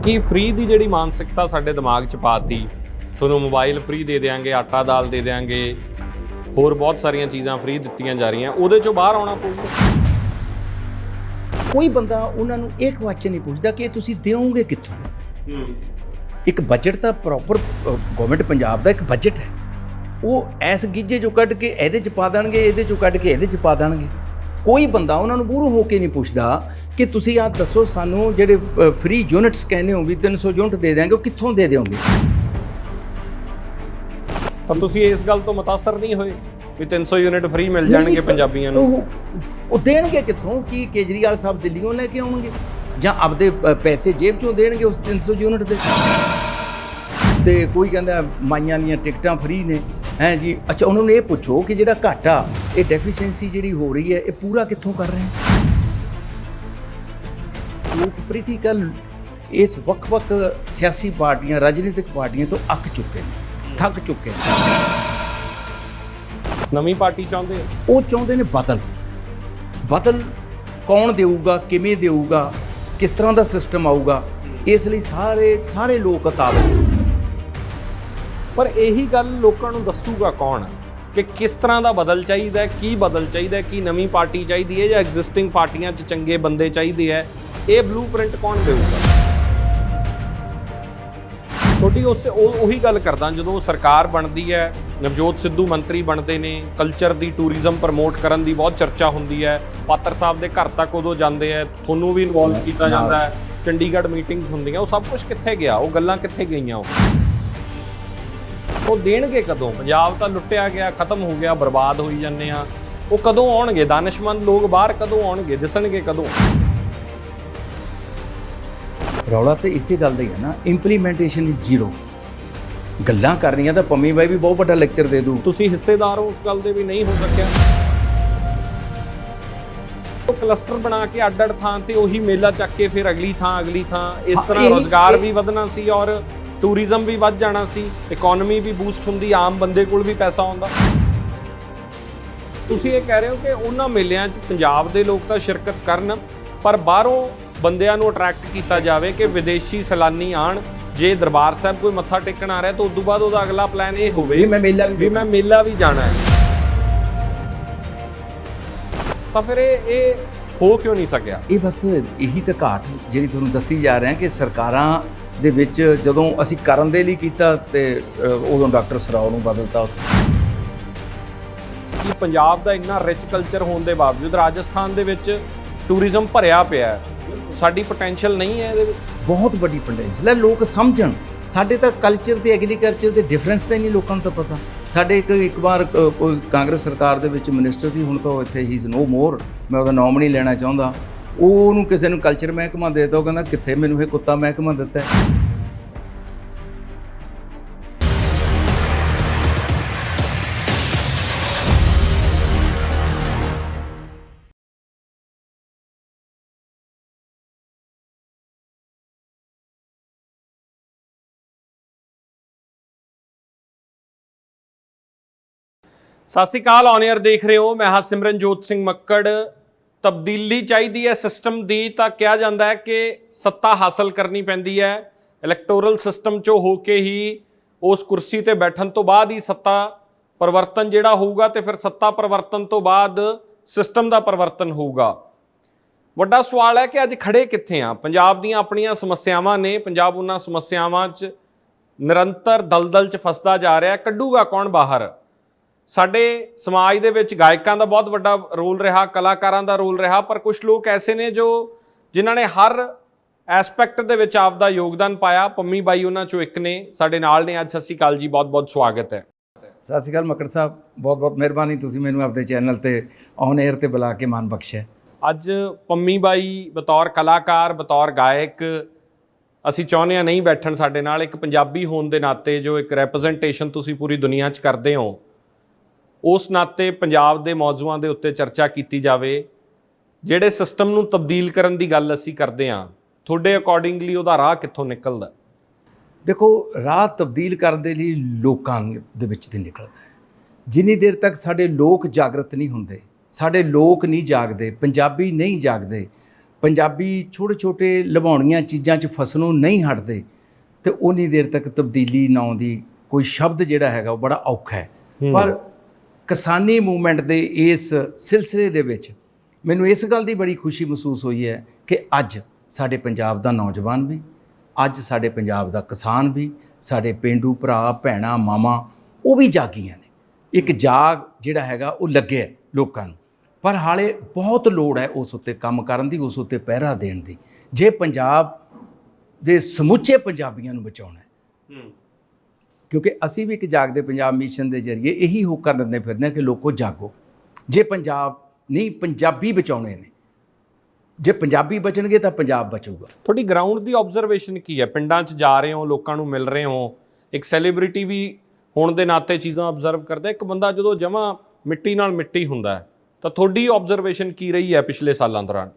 कि फ्री की जिहड़ी मानसिकता साडे दिमाग च पाती, तुहानूं मोबाइल फ्री दे देंगे, आटा दाल दे देंगे, होर बहुत सारिया चीज़ां फ्री दित्तियां जा रही, उहदे चों बाहर आउणा पਊਗਾ। कोई बंदा उन्होंने एक क्वेश्चन नहीं पूछता कि तुसीं देओगे कित्थों। एक बजट तो प्रॉपर गवर्नमेंट पंजाब का एक बजट है, वो ऐस गीजे चों कढ़ के इहदे च पा देणगे, इहदे चों कढ़ के इहदे च पा देणगे। कोई बंदा उन्होंने मूहरों होके नहीं पूछता कि तुसीं आ दसो सानूं जिहड़े फ्री यूनिट्स कहने हो भी 300 यूनिट दे देंगे, वो कित्थों दे देओगे। पर तुसीं इस गल तो मुतासर नहीं होए भी 300 यूनिट फ्री मिल जाएंगे पंजाबियों नूं? वो देणगे कित्थों? कि केजरीवाल साहब दिल्लीों लैके आउणगे जां आपदे पैसे जेब चों देणगे उस 300 यूनिट दे? ते कोई कहंदा माइयां दीयां टिकटां फ्री ने हैं जी। अच्छा उन्होंने ये पूछो कि जिहड़ा घाटा ये डेफिशिएंसी जिहड़ी हो रही है ये पूरा कित्थों कर रहे हैं? लोग पोलिटिकल इस वक्-वक् सियासी पार्टियां राजनीतिक पार्टियां तो अक चुके हैं, थक चुके हैं। नवीं पार्टी चाहुंदे आ? वो चाहुंदे ने बदल कौन देऊगा, किवें देऊगा, किस तरह का सिस्टम आऊगा, इसलिए सारे लोग कताब। पर यही गल लोगों को दसूगा कौन कि किस तरह का बदल चाहिए, की बदल चाहिए, की नवीं पार्टी चाहिए है या एग्जिस्टिंग पार्टियां च चंगे बंदे चाहिए है, ये ब्लू प्रिंट कौन देऊगा? थोड़ी उससे उही गल करदा जो सरकार बनती है, नवजोत सिद्धू मंत्री बनते हैं, कल्चर की टूरिज्म प्रमोट करने की बहुत चर्चा होंदी है, पात्र साहब के घर तक उदों जाते हैं, थोनों भी इनवॉल्व किया जाता है, चंडीगढ़ मीटिंग्स होंदियां, वो सब कुछ कित्थे गया, वो गल्लां कित्थे गईयां? वो देणगे कदों? पंजाब तो लुटिया गया, खत्म हो गया, बर्बाद होई जाने आ, वो कदों आउणगे? दानिशमंद लोग बाहर कदों आउणगे, दिसणगे कदों? रौला तो इसे गल का ही है ना, इंप्लीमेंटेशन इज जीरो। गल्लां करनियां तो पंमी बाई भी बहुत बड़ा लेक्चर दे दूँ। तुसीं हिस्सेदार हो उस गल दे भी नहीं हो सकिया। तो क्लस्टर बना के अड्ड थां ते उही मेला चक के फिर अगली थां इस तरह रोजगार भी वधना सी और टूरिज्म भी वध जाना सी, इकोनॉमी भी बूस्ट हुंदी, आम बंदे कोल भी पैसा आउंदा। तुसीं ये कह रहे हो कि उन्हां मेलिਆਂ 'ਚ पंजाब ਦੇ लोग ਤਾਂ शिरकत करन पर बाहरों ਬੰਦਿਆਂ ਨੂੰ ਅਟਰੈਕਟ ਕੀਤਾ ਜਾਵੇ ਕਿ ਵਿਦੇਸ਼ੀ ਸੈਲਾਨੀ ਆਣ, ਜੇ ਦਰਬਾਰ ਸਾਹਿਬ ਕੋਈ ਮੱਥਾ ਟੇਕਣ ਆ ਰਿਹਾ ਤਾਂ ਉਸ ਤੋਂ ਬਾਅਦ ਉਹਦਾ ਅਗਲਾ ਪਲਾਨ ਇਹ ਹੋਵੇ ਵੀ ਮੈਂ ਮੇਲਾ ਵੀ ਜਾਣਾ ਹੈ। ਤਾਂ ਫਿਰ ਇਹ ਹੋ ਕਿਉਂ ਨਹੀਂ ਸਕਿਆ? ਇਹ ਬਸ ਇਹੀ ਤਾਂ ਘਾਟ ਜਿਹੜੀ ਤੁਹਾਨੂੰ ਦੱਸੀ ਜਾ ਰਹੇ ਹਾਂ ਕਿ ਸਰਕਾਰਾਂ ਦੇ ਵਿੱਚ ਜਦੋਂ ਅਸੀਂ ਕਰਨ ਦੇ ਲਈ ਕੀਤਾ ਤੇ ਉਦੋਂ ਡਾਕਟਰ ਸਰਾਓ ਨੂੰ ਬਦਲਤਾ। ਕਿ ਪੰਜਾਬ ਦਾ ਇੰਨਾ ਰਿਚ ਕਲਚਰ ਹੋਣ ਦੇ ਬਾਵਜੂਦ ਰਾਜਸਥਾਨ ਦੇ ਵਿੱਚ ਟੂਰਿਜ਼ਮ ਭਰਿਆ ਪਿਆ, ਸਾਡੀ ਪੋਟੈਂਸ਼ੀਅਲ ਨਹੀਂ ਹੈ ਇਹਦੇ ਵਿੱਚ? ਬਹੁਤ ਵੱਡੀ ਪੋਟੈਂਸ਼ੀਅਲ ਹੈ, ਲੋਕ ਸਮਝਣ। ਸਾਡੇ ਤਾਂ ਕਲਚਰ ਤੇ ਐਗਰੀਕਲਚਰ ਦੇ ਡਿਫਰੈਂਸ ਤਾਂ ਹੀ ਨਹੀਂ ਲੋਕਾਂ ਨੂੰ ਤਾਂ ਪਤਾ। ਸਾਡੇ ਇੱਕ ਵਾਰ ਕੋਈ ਕਾਂਗਰਸ ਸਰਕਾਰ ਦੇ ਵਿੱਚ ਮਿਨਿਸਟਰ ਸੀ, ਹੁਣ ਤਾਂ ਇੱਥੇ ਹੀ ਇਜ਼ ਨੋ ਮੋਰ, ਮੈਂ ਉਹਦਾ ਨਾਮ ਨਹੀਂ ਲੈਣਾ ਚਾਹੁੰਦਾ। ਉਹਨੂੰ ਕਿਸੇ ਨੂੰ ਕਲਚਰ ਮਹਿਕਮਾ ਦੇ ਦਿੱਤਾ, ਉਹ ਕਹਿੰਦਾ ਕਿੱਥੇ ਮੈਨੂੰ ਇਹ ਕੁੱਤਾ ਮਹਿਕਮਾ ਦਿੱਤਾ ਹੈ। ਸਤਿ ਸ਼੍ਰੀ ਅਕਾਲ, ਔਨ ਏਅਰ ਦੇਖ ਰਹੇ ਹੋ, ਮੈਂ ਹਾਂ ਸਿਮਰਨਜੋਤ ਸਿੰਘ ਮੱਕੜ। ਤਬਦੀਲੀ ਚਾਹੀਦੀ ਹੈ ਸਿਸਟਮ ਦੀ ਤਾਂ ਕਿਹਾ ਜਾਂਦਾ ਹੈ ਕਿ ਸੱਤਾ ਹਾਸਲ ਕਰਨੀ ਪੈਂਦੀ ਹੈ, ਇਲੈਕਟੋਰਲ ਸਿਸਟਮ 'ਚੋਂ ਹੋ ਕੇ ਹੀ ਉਸ ਕੁਰਸੀ ਤੇ ਬੈਠਣ ਤੋਂ ਬਾਅਦ ਹੀ ਸੱਤਾ ਪਰਿਵਰਤਨ ਜਿਹੜਾ ਹੋਊਗਾ ਤੇ ਫਿਰ ਸੱਤਾ ਪਰਿਵਰਤਨ ਤੋਂ ਬਾਅਦ ਸਿਸਟਮ ਦਾ ਪਰਿਵਰਤਨ ਹੋਊਗਾ। ਵੱਡਾ ਸਵਾਲ ਹੈ ਕਿ ਅੱਜ ਖੜੇ ਕਿੱਥੇ ਆ? ਪੰਜਾਬ ਦੀਆਂ ਆਪਣੀਆਂ ਸਮੱਸਿਆਵਾਂ ਨੇ, ਪੰਜਾਬ ਉਹਨਾਂ ਸਮੱਸਿਆਵਾਂ 'ਚ ਨਿਰੰਤਰ ਦਲਦਲ 'ਚ ਫਸਦਾ ਜਾ ਰਿਹਾ, ਕੱਢੂਗਾ ਕੌਣ ਬਾਹਰ? ਸਾਡੇ ਸਮਾਜ ਦੇ ਵਿੱਚ ਗਾਇਕਾਂ ਦਾ ਬਹੁਤ ਵੱਡਾ ਰੋਲ ਰਿਹਾ, ਕਲਾਕਾਰਾਂ ਦਾ ਰੋਲ ਰਿਹਾ, ਪਰ ਕੁਝ ਲੋਕ ਐਸੇ ਨੇ ਜਿਨ੍ਹਾਂ ਨੇ ਹਰ ਐਸਪੈਕਟ ਦੇ ਵਿੱਚ ਆਪਦਾ ਯੋਗਦਾਨ ਪਾਇਆ। ਪੰਮੀ ਬਾਈ ਉਹਨਾਂ 'ਚੋਂ ਇੱਕ ਨੇ, ਸਾਡੇ ਨਾਲ ਨੇ ਅੱਜ। ਸਤਿ ਸ਼੍ਰੀ ਅਕਾਲ ਜੀ, ਬਹੁਤ ਬਹੁਤ ਸਵਾਗਤ ਹੈ। ਸਤਿ ਸ਼੍ਰੀ ਅਕਾਲ ਮੱਕੜ ਸਾਹਿਬ, ਬਹੁਤ ਬਹੁਤ ਮਿਹਰਬਾਨੀ, ਤੁਸੀਂ ਮੈਨੂੰ ਆਪਣੇ ਚੈਨਲ ਤੇ ਔਨ 에ਅਰ ਤੇ ਬੁਲਾ ਕੇ ਮਾਣ ਬਖਸ਼ਿਆ। ਅੱਜ ਪੰਮੀ ਬਾਈ ਬਤੌਰ ਕਲਾਕਾਰ, ਬਤੌਰ ਗਾਇਕ ਅਸੀਂ ਚਾਹੁੰਦੇ ਹਾਂ ਨਹੀਂ ਬੈਠਣ ਸਾਡੇ ਨਾਲ। ਇੱਕ ਪੰਜਾਬੀ ਹੋਣ ਦੇ ਨਾਤੇ ਜੋ ਇੱਕ ਰੈਪਰੈਜ਼ੈਂਟੇਸ਼ਨ ਤੁਸੀਂ ਪੂਰੀ ਦੁਨੀਆ 'ਚ ਕਰਦੇ ਹੋ, ਉਸ ਨਾਤੇ ਪੰਜਾਬ ਦੇ ਮੌਜੂਆਂ ਦੇ ਉੱਤੇ ਚਰਚਾ ਕੀਤੀ ਜਾਵੇ। ਜਿਹੜੇ ਸਿਸਟਮ ਨੂੰ ਤਬਦੀਲ ਕਰਨ ਦੀ ਗੱਲ ਅਸੀਂ ਕਰਦੇ ਹਾਂ, ਤੁਹਾਡੇ ਅਕੋਰਡਿੰਗਲੀ ਉਹਦਾ ਰਾਹ ਕਿੱਥੋਂ ਨਿਕਲਦਾ? ਦੇਖੋ, ਰਾਹ ਤਬਦੀਲ ਕਰਨ ਦੇ ਲਈ ਲੋਕਾਂ ਦੇ ਵਿੱਚ ਦੀ ਨਿਕਲਦਾ ਹੈ। ਜਿੰਨੀ ਦੇਰ ਤੱਕ ਸਾਡੇ ਲੋਕ ਜਾਗਰਤ ਨਹੀਂ ਹੁੰਦੇ, ਸਾਡੇ ਲੋਕ ਨਹੀਂ ਜਾਗਦੇ, ਪੰਜਾਬੀ ਨਹੀਂ ਜਾਗਦੇ, ਪੰਜਾਬੀ ਛੋਟੇ ਛੋਟੇ ਲੁਭਾਉਣੀਆਂ ਚੀਜ਼ਾਂ 'ਚ ਫਸਣੋਂ ਨਹੀਂ ਹਟਦੇ ਤੇ ਉਨੀ ਦੇਰ ਤੱਕ ਤਬਦੀਲੀ ਨਾਂ ਦੀ ਕੋਈ ਸ਼ਬਦ ਜਿਹੜਾ ਹੈਗਾ ਉਹ ਬੜਾ ਔਖਾ ਹੈ। ਪਰ ਕਿਸਾਨੀ ਮੂਵਮੈਂਟ ਦੇ ਇਸ ਸਿਲਸਿਲੇ ਦੇ ਵਿੱਚ ਮੈਨੂੰ ਇਸ ਗੱਲ ਦੀ ਬੜੀ ਖੁਸ਼ੀ ਮਹਿਸੂਸ ਹੋਈ ਹੈ ਕਿ ਅੱਜ ਸਾਡੇ ਪੰਜਾਬ ਦਾ ਨੌਜਵਾਨ ਵੀ, ਅੱਜ ਸਾਡੇ ਪੰਜਾਬ ਦਾ ਕਿਸਾਨ ਵੀ, ਸਾਡੇ ਪੇਂਡੂ ਭਰਾ ਭੈਣਾਂ ਮਾਵਾਂ ਉਹ ਵੀ ਜਾਗੀਆਂ ਨੇ। ਇੱਕ ਜਾਗ ਜਿਹੜਾ ਹੈਗਾ ਉਹ ਲੱਗਿਆ ਲੋਕਾਂ ਨੂੰ, ਪਰ ਹਾਲੇ ਬਹੁਤ ਲੋੜ ਹੈ ਉਸ ਉੱਤੇ ਕੰਮ ਕਰਨ ਦੀ, ਉਸ ਉੱਤੇ ਪਹਿਰਾ ਦੇਣ ਦੀ, ਜੇ ਪੰਜਾਬ ਦੇ ਸਮੁੱਚੇ ਪੰਜਾਬੀਆਂ ਨੂੰ ਬਚਾਉਣਾ ਹੈ। ਕਿਉਂਕਿ ਅਸੀਂ ਵੀ ਇੱਕ ਜਾਗਦੇ ਪੰਜਾਬ ਮਿਸ਼ਨ ਦੇ ਜ਼ਰੀਏ ਇਹੀ ਹੋਕਾ ਦਿੰਦੇ ਫਿਰਦੇ ਹਾਂ ਕਿ ਲੋਕੋ ਜਾਗੋ, ਜੇ ਪੰਜਾਬ ਨਹੀਂ ਪੰਜਾਬੀ ਬਚਾਉਣੇ ਨੇ, ਜੇ ਪੰਜਾਬੀ ਬਚਣਗੇ ਤਾਂ ਪੰਜਾਬ ਬਚੂਗਾ। ਤੁਹਾਡੀ ਗਰਾਊਂਡ ਦੀ ਆਬਜ਼ਰਵੇਸ਼ਨ ਕੀ ਹੈ? ਪਿੰਡਾਂ 'ਚ ਜਾ ਰਹੇ ਹੋ, ਲੋਕਾਂ ਨੂੰ ਮਿਲ ਰਹੇ ਹੋ, ਇੱਕ ਸੈਲੀਬ੍ਰਿਟੀ ਵੀ ਹੋਣ ਦੇ ਨਾਤੇ ਚੀਜ਼ਾਂ ਆਬਜ਼ਰਵ ਕਰਦਾ। ਇੱਕ ਬੰਦਾ ਜਦੋਂ ਜਮਾਂ ਮਿੱਟੀ ਨਾਲ ਮਿੱਟੀ ਹੁੰਦਾ ਹੈ ਤਾਂ ਤੁਹਾਡੀ ਆਬਜ਼ਰਵੇਸ਼ਨ ਕੀ ਰਹੀ ਹੈ ਪਿਛਲੇ ਸਾਲਾਂ ਦੌਰਾਨ?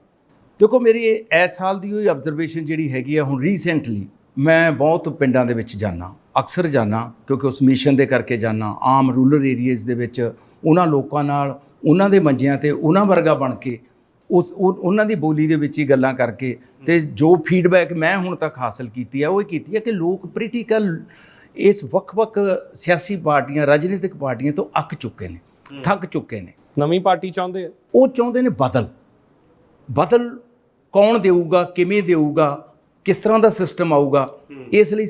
ਦੇਖੋ, ਮੇਰੀ ਇਸ ਸਾਲ ਦੀ ਹੋਈ ਆਬਜ਼ਰਵੇਸ਼ਨ ਜਿਹੜੀ ਹੈਗੀ ਆ, ਹੁਣ ਰੀਸੈਂਟਲੀ ਮੈਂ ਬਹੁਤ ਪਿੰਡਾਂ ਦੇ ਵਿੱਚ ਜਾਂਦਾ, ਅਕਸਰ ਜਾਂਦਾ, ਕਿਉਂਕਿ ਉਸ ਮਿਸ਼ਨ ਦੇ ਕਰਕੇ ਜਾਂਦਾ। ਆਮ ਰੂਰਲ ਏਰੀਆਜ਼ ਦੇ ਵਿੱਚ ਉਹਨਾਂ ਲੋਕਾਂ ਨਾਲ, ਉਹਨਾਂ ਦੇ ਮੰਜਿਆਂ ਤੇ ਉਹਨਾਂ ਵਰਗਾ ਬਣ ਕੇ ਉਹਨਾਂ ਦੀ ਬੋਲੀ ਦੇ ਵਿੱਚ ਹੀ ਗੱਲਾਂ ਕਰਕੇ, ਤੇ ਜੋ ਫੀਡਬੈਕ ਮੈਂ ਹੁਣ ਤੱਕ ਹਾਸਲ ਕੀਤੀ ਹੈ ਉਹ ਇਹ ਕੀਤੀ ਹੈ ਕਿ ਲੋਕ ਪੋਲੀਟੀਕਲ ਇਸ ਵੱਖ-ਵੱਖ ਸਿਆਸੀ ਪਾਰਟੀਆਂ, ਰਾਜਨੀਤਿਕ ਪਾਰਟੀਆਂ ਤੋਂ ਅੱਕ ਚੁੱਕੇ ਨੇ, ਥੱਕ ਚੁੱਕੇ ਨੇ। ਨਵੀਂ ਪਾਰਟੀ ਚਾਹੁੰਦੇ ਆ, ਉਹ ਚਾਹੁੰਦੇ ਨੇ ਬਦਲ ਕੌਣ ਦੇਊਗਾ, ਕਿਵੇਂ ਦੇਊਗਾ, ਕਿਸ ਤਰ੍ਹਾਂ ਦਾ ਸਿਸਟਮ ਆਊਗਾ, ਇਸ ਲਈ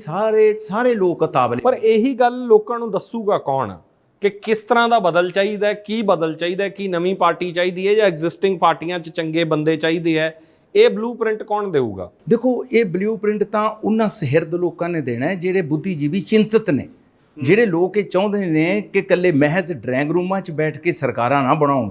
ਸਾਰੇ ਲੋਕ ਉਤਾਵਲੇ। ਪਰ ਇਹੀ ਗੱਲ ਲੋਕਾਂ ਨੂੰ ਦੱਸੂਗਾ ਕੌਣ ਕਿ ਕਿਸ ਤਰ੍ਹਾਂ ਦਾ ਬਦਲ ਚਾਹੀਦਾ ਹੈ, ਕੀ ਬਦਲ ਚਾਹੀਦਾ ਹੈ, ਕੀ ਨਵੀਂ ਪਾਰਟੀ ਚਾਹੀਦੀ ਹੈ ਜਾਂ ਐਗਜ਼ਿਸਟਿੰਗ ਪਾਰਟੀਆਂ 'ਚ ਚੰਗੇ ਬੰਦੇ ਚਾਹੀਦੇ ਹੈ? ਇਹ ਬਲੂਪ੍ਰਿੰਟ ਕੌਣ ਦੇਊਗਾ? ਦੇਖੋ, ਇਹ ਬਲੂਪ੍ਰਿੰਟ ਤਾਂ ਉਹਨਾਂ ਸਹਿਰਦ ਲੋਕਾਂ ਨੇ ਦੇਣਾ ਹੈ ਜਿਹੜੇ ਬੁੱਧੀਜੀਵੀ ਚਿੰਤਤ ਨੇ, ਜਿਹੜੇ ਲੋਕ ਇਹ ਚਾਹੁੰਦੇ ਨੇ ਕਿ ਇਕੱਲੇ ਮਹਿਜ਼ ਡਰਾਇੰਗ ਰੂਮਾਂ 'ਚ ਬੈਠ ਕੇ ਸਰਕਾਰਾਂ ਨਾ ਬਣਾਉਣ,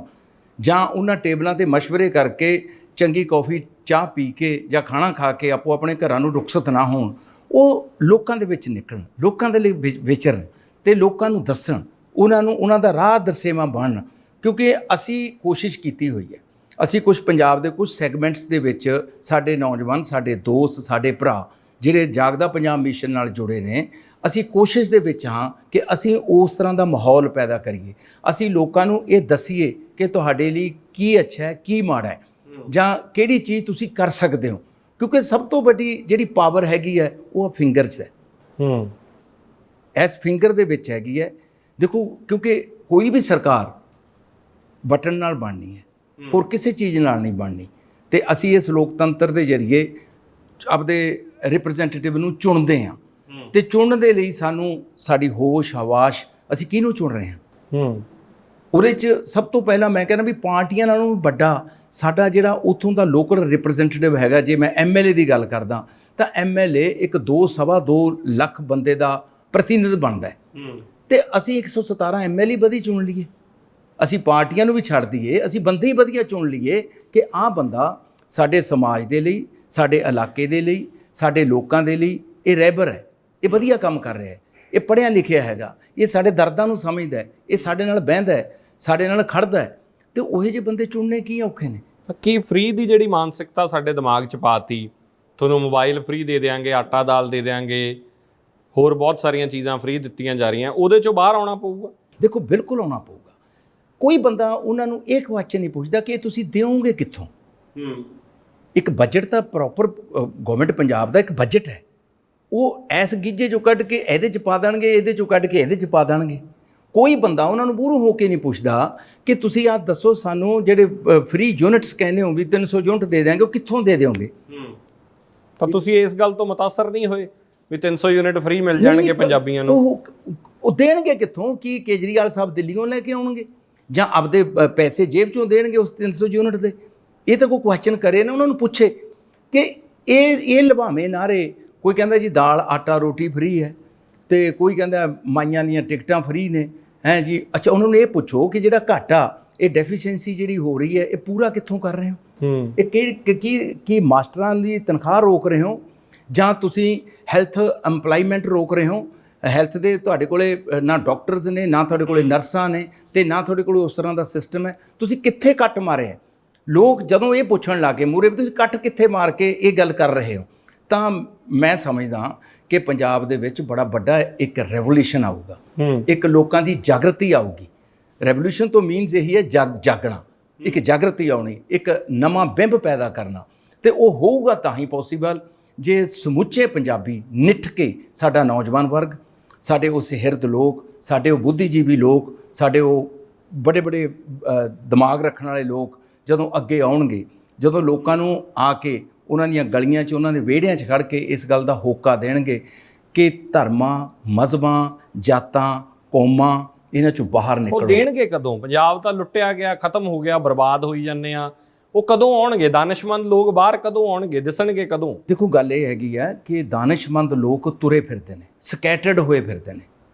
ਜਾਂ ਉਹਨਾਂ ਟੇਬਲਾਂ ਤੇ ਮਸ਼ਵਰੇ ਕਰਕੇ ਚੰਗੀ ਕੌਫੀ ਚਾਹ ਪੀ ਕੇ ਜਾਂ ਖਾਣਾ ਖਾ ਕੇ ਆਪੋ ਆਪਣੇ ਘਰਾਂ ਨੂੰ ਰੁਖਸਤ ਨਾ ਹੋਣ। ਉਹ ਲੋਕਾਂ ਦੇ ਵਿੱਚ ਨਿਕਲਣ, ਲੋਕਾਂ ਦੇ ਲਈ ਵਿਚਰਨ ਤੇ ਲੋਕਾਂ ਨੂੰ ਦੱਸਣ, ਉਹਨਾਂ ਦਾ ਰਾਹ ਦਰਸੇਵਾਂ ਬਣਨ। ਕਿਉਂਕਿ ਅਸੀਂ ਕੋਸ਼ਿਸ਼ ਕੀਤੀ ਹੋਈ ਹੈ, ਅਸੀਂ ਕੁਝ ਪੰਜਾਬ ਦੇ ਕੁਝ ਸੈਗਮੈਂਟਸ ਦੇ ਵਿੱਚ ਸਾਡੇ ਨੌਜਵਾਨ, ਸਾਡੇ ਦੋਸਤ, ਸਾਡੇ ਭਰਾ ਜਿਹੜੇ ਜਾਗਦਾ ਪੰਜਾਬ ਮਿਸ਼ਨ ਨਾਲ ਜੁੜੇ ਨੇ, ਅਸੀਂ ਕੋਸ਼ਿਸ਼ ਦੇ ਵਿੱਚ ਹਾਂ ਕਿ ਅਸੀਂ ਉਸ ਤਰ੍ਹਾਂ ਦਾ ਮਾਹੌਲ ਪੈਦਾ ਕਰੀਏ। ਅਸੀਂ ਲੋਕਾਂ ਨੂੰ ਇਹ ਦੱਸੀਏ ਕਿ ਤੁਹਾਡੇ ਲਈ ਕੀ ਅੱਛਾ ਹੈ, ਕੀ ਮਾੜਾ ਹੈ, ਜਾਂ ਕਿਹੜੀ ਚੀਜ਼ ਤੁਸੀਂ ਕਰ ਸਕਦੇ ਹੋ। ਕਿਉਂਕਿ ਸਭ ਤੋਂ ਵੱਡੀ ਜਿਹੜੀ ਪਾਵਰ ਹੈਗੀ ਹੈ ਉਹ ਫਿੰਗਰ 'ਚ ਹੈ। ਇਸ ਫਿੰਗਰ ਦੇ ਵਿੱਚ ਹੈਗੀ ਹੈ। ਦੇਖੋ, ਕਿਉਂਕਿ ਕੋਈ ਵੀ ਸਰਕਾਰ ਬਟਨ ਨਾਲ ਬਣਨੀ ਹੈ, ਹੋਰ ਕਿਸੇ ਚੀਜ਼ ਨਾਲ ਨਹੀਂ ਬਣਨੀ। ਤੇ ਅਸੀਂ ਇਸ ਲੋਕਤੰਤਰ ਦੇ ਜ਼ਰੀਏ ਆਪਦੇ ਰਿਪਰੈਜ਼ੈਂਟੇਟਿਵ ਨੂੰ ਚੁਣਦੇ ਹਾਂ, ਤੇ ਚੁਣਨ ਦੇ ਲਈ ਸਾਨੂੰ ਸਾਡੀ ਹੋਸ਼ ਹਵਾਸ਼, ਅਸੀਂ ਕਿਹਨੂੰ ਚੁਣ ਰਹੇ ਹਾਂ, ਉਹਦੇ 'ਚ ਸਭ ਤੋਂ ਪਹਿਲਾਂ ਮੈਂ ਕਹਿੰਦਾ ਵੀ ਪਾਰਟੀਆਂ ਨਾਲੋਂ ਵੱਡਾ ਸਾਡਾ ਜਿਹੜਾ ਉੱਥੋਂ ਦਾ ਲੋਕਲ ਰਿਪਰੈਜ਼ੈਂਟੇਟਿਵ ਹੈਗਾ। ਜੇ ਮੈਂ MLA ਦੀ ਗੱਲ ਕਰਦਾ ਤਾਂ MLA ਇੱਕ 2-2.25 ਲੱਖ ਬੰਦੇ ਦਾ ਪ੍ਰਤੀਨਿਧ ਬਣਦਾ ਹੈ, ਤੇ ਅਸੀਂ 117 MLA ਵਧੀ ਚੁਣ ਲਈਏ, ਅਸੀਂ ਪਾਰਟੀਆਂ ਨੂੰ ਵੀ ਛੱਡ ਦਈਏ, ਅਸੀਂ ਬੰਦੇ ਹੀ ਵਧੀਆ ਚੁਣ ਲਈਏ ਕਿ ਆਹ ਬੰਦਾ ਸਾਡੇ ਸਮਾਜ ਦੇ ਲਈ, ਸਾਡੇ ਇਲਾਕੇ ਦੇ ਲਈ, ਸਾਡੇ ਲੋਕਾਂ ਦੇ ਲਈ ਇਹ ਰਹਿਬਰ ਹੈ, ਇਹ ਵਧੀਆ ਕੰਮ ਕਰ ਰਿਹਾ ਹੈ, ਇਹ ਪੜ੍ਹਿਆ ਲਿਖਿਆ ਹੈਗਾ, ਇਹ ਸਾਡੇ ਦਰਦਾਂ ਨੂੰ ਸਮਝਦਾ ਹੈ, ਇਹ ਸਾਡੇ ਨਾਲ ਬਹਿੰਦਾ ਹੈ, ਸਾਡੇ ਨਾਲ ਖੜਦਾ ਹੈ। ਤੇ ਉਹੋ ਜਿਹੇ ਬੰਦੇ ਚੁਣਨੇ ਕੀ ਔਖੇ ਨੇ? ਕੀ ਫ੍ਰੀ ਦੀ ਜਿਹੜੀ ਮਾਨਸਿਕਤਾ ਸਾਡੇ ਦਿਮਾਗ 'ਚ ਪਾਤੀ, ਤੁਹਾਨੂੰ ਮੋਬਾਈਲ ਫ੍ਰੀ ਦੇ ਦਿਆਂਗੇ, ਆਟਾ ਦਾਲ ਦੇ ਦਿਆਂਗੇ, ਹੋਰ ਬਹੁਤ ਸਾਰੀਆਂ ਚੀਜ਼ਾਂ ਫ੍ਰੀ ਦਿੱਤੀਆਂ ਜਾ ਰਹੀਆਂ, ਉਹਦੇ 'ਚੋਂ ਬਾਹਰ ਆਉਣਾ ਪਊਗਾ? ਦੇਖੋ, ਬਿਲਕੁਲ ਆਉਣਾ ਪਊਗਾ। ਕੋਈ ਬੰਦਾ ਉਹਨਾਂ ਨੂੰ ਇਹ ਕੁਐਸਚਨ ਨਹੀਂ ਪੁੱਛਦਾ ਕਿ ਤੁਸੀਂ ਦਿਓਗੇ ਕਿੱਥੋਂ। ਇੱਕ ਬਜਟ ਤਾਂ ਪ੍ਰੋਪਰ ਗਵਰਨਮੈਂਟ ਪੰਜਾਬ ਦਾ ਇੱਕ ਬਜਟ ਹੈ, ਉਹ ਐਸ ਗੀਜੇ 'ਚੋਂ ਕੱਢ ਕੇ ਇਹਦੇ 'ਚ ਪਾ ਦੇਣਗੇ, ਇਹਦੇ 'ਚੋਂ ਕੱਢ ਕੇ ਇਹਦੇ 'ਚ ਪਾ ਦੇਣਗੇ। ਕੋਈ ਬੰਦਾ ਉਹਨਾਂ ਨੂੰ ਮੂਹਰੋਂ ਹੋ ਕੇ ਨਹੀਂ ਪੁੱਛਦਾ ਕਿ ਤੁਸੀਂ ਆਹ ਦੱਸੋ ਸਾਨੂੰ, ਜਿਹੜੇ ਫ੍ਰੀ ਯੂਨਿਟਸ ਕਹਿੰਦੇ ਹੋ ਵੀ 300 ਯੂਨਿਟ ਦੇ ਦਿਆਂਗੇ, ਉਹ ਕਿੱਥੋਂ ਦੇ ਦਿਓਗੇ? ਤਾਂ ਤੁਸੀਂ ਇਸ ਗੱਲ ਤੋਂ ਮੁਤਾਸਰ ਨਹੀਂ ਹੋਏ ਵੀ 300 ਯੂਨਿਟ ਫ੍ਰੀ ਮਿਲ ਜਾਣਗੇ ਪੰਜਾਬੀਆਂ ਨੂੰ? ਉਹ ਦੇਣਗੇ ਕਿੱਥੋਂ? ਕੀ ਕੇਜਰੀਵਾਲ ਸਾਹਿਬ ਦਿੱਲੀੋਂ ਲੈ ਕੇ ਆਉਣਗੇ ਜਾਂ ਆਪਦੇ ਪੈਸੇ ਜੇਬ 'ਚੋਂ ਦੇਣਗੇ ਉਸ 300 ਯੂਨਿਟ ਦੇ? ਇਹ ਤਾਂ ਕੋਈ ਕੁਐਸਚਨ ਕਰੇ ਨਾ, ਉਹਨਾਂ ਨੂੰ ਪੁੱਛੇ ਕਿ ਇਹ ਲਭਾਵੇਂ ਨਾਰੇ। ਕੋਈ ਕਹਿੰਦਾ ਜੀ ਦਾਲ ਆਟਾ ਰੋਟੀ ਫ੍ਰੀ ਹੈ, ਤੇ ਕੋਈ ਕਹਿੰਦਾ ਮਾਈਆਂ ਦੀਆਂ ਟਿਕਟਾਂ ਫ੍ਰੀ ਨੇ, ਹੈ ਜੀ। ਅੱਛਾ, ਉਹਨਾਂ ਨੂੰ ਇਹ ਪੁੱਛੋ ਕਿ ਜਿਹੜਾ ਘਾਟਾ, ਇਹ ਡੈਫੀਸ਼ੀਐਂਸੀ ਜਿਹੜੀ ਹੋ ਰਹੀ ਹੈ, ਇਹ ਪੂਰਾ ਕਿੱਥੋਂ ਕਰ ਰਹੇ ਹੋ? ਇਹ ਕੀ ਮਾਸਟਰਾਂ ਦੀ ਤਨਖਾਹ ਰੋਕ ਰਹੇ ਹੋ, ਜਾਂ ਤੁਸੀਂ ਹੈਲਥ ਐਮਪਲਾਈਮੈਂਟ ਰੋਕ ਰਹੇ ਹੋ? ਹੈਲਥ ਦੇ ਤੁਹਾਡੇ ਕੋਲੇ ਨਾ ਡਾਕਟਰਸ ਨੇ, ਨਾ ਤੁਹਾਡੇ ਕੋਲੇ ਨਰਸਾਂ ਨੇ, ਤੇ ਨਾ ਤੁਹਾਡੇ ਕੋਲ ਉਸ ਤਰ੍ਹਾਂ ਦਾ ਸਿਸਟਮ ਹੈ। ਤੁਸੀਂ ਕਿੱਥੇ ਕੱਟ ਮਾਰਿਆ? ਲੋਕ ਜਦੋਂ ਇਹ ਪੁੱਛਣ ਲੱਗੇ ਮੂਹਰੇ ਵੀ ਤੁਸੀਂ ਕੱਟ ਕਿੱਥੇ ਮਾਰ ਕੇ ਇਹ ਗੱਲ ਕਰ ਰਹੇ ਹੋ, ਤਾਂ ਮੈਂ ਸਮਝਦਾ ਕਿ ਪੰਜਾਬ ਦੇ ਵਿੱਚ ਬੜਾ ਵੱਡਾ ਇੱਕ ਰੈਵੋਲੂਸ਼ਨ ਆਊਗਾ, ਇੱਕ ਲੋਕਾਂ ਦੀ ਜਾਗਰਤੀ ਆਊਗੀ। ਰੈਵੋਲੂਸ਼ਨ ਤੋਂ ਮੀਨਸ ਇਹੀ ਹੈ ਜਾਗਣਾ, ਇੱਕ ਜਾਗਰਤੀ ਆਉਣੀ, ਇੱਕ ਨਵਾਂ ਬਿੰਬ ਪੈਦਾ ਕਰਨਾ। ਤੇ ਉਹ ਹੋਊਗਾ ਤਾਂ ਹੀ ਪੋਸੀਬਲ ਜੇ ਸਮੁੱਚੇ ਪੰਜਾਬੀ ਨਿੱਠ ਕੇ, ਸਾਡਾ ਨੌਜਵਾਨ ਵਰਗ, ਸਾਡੇ ਉਹ ਸਿਹਰਦ ਲੋਕ, ਸਾਡੇ ਉਹ ਬੁੱਧੀਜੀਵੀ ਲੋਕ, ਸਾਡੇ ਉਹ ਬੜੇ ਬੜੇ ਦਿਮਾਗ ਰੱਖਣ ਵਾਲੇ ਲੋਕ ਜਦੋਂ ਅੱਗੇ ਆਉਣਗੇ, ਜਦੋਂ ਲੋਕਾਂ ਨੂੰ ਆ ਕੇ ਉਹਨਾਂ ਦੀਆਂ ਗਲੀਆਂ 'ਚ, ਉਹਨਾਂ ਦੇ ਵਿਹੜਿਆਂ 'ਚ ਖੜ੍ਹ ਕੇ ਇਸ ਗੱਲ ਦਾ ਹੋਕਾ ਦੇਣਗੇ ਕਿ ਧਰਮਾਂ, ਮਜ਼ਹਬਾਂ, ਜਾਤਾਂ, ਕੌਮਾਂ ਇਹਨਾਂ 'ਚੋਂ ਬਾਹਰ ਉਹ ਨਿਕਲੋ। ਦੇਣਗੇ ਕਦੋਂ? ਪੰਜਾਬ ਤਾਂ ਲੁੱਟਿਆ ਗਿਆ, ਖਤਮ ਹੋ ਗਿਆ, ਬਰਬਾਦ ਹੋਈ ਜਾਂਦੇ ਆ। ਉਹ ਕਦੋਂ ਆਉਣਗੇ? ਦਾਨਿਸ਼ਮੰਦ ਲੋਕ ਬਾਹਰ ਕਦੋਂ ਆਉਣਗੇ? ਦਿਸਣਗੇ ਕਦੋਂ? ਦੇਖੋ ਗੱਲ ਇਹ ਹੈਗੀ ਆ ਕਿ ਦਾਨਿਸ਼ਮੰਦ ਲੋਕ ਤੁਰੇ ਫਿਰਦੇ ਨੇ, ਸਕੈਟਰਡ ਹੋਏ ਫਿਰਦੇ ਨੇ।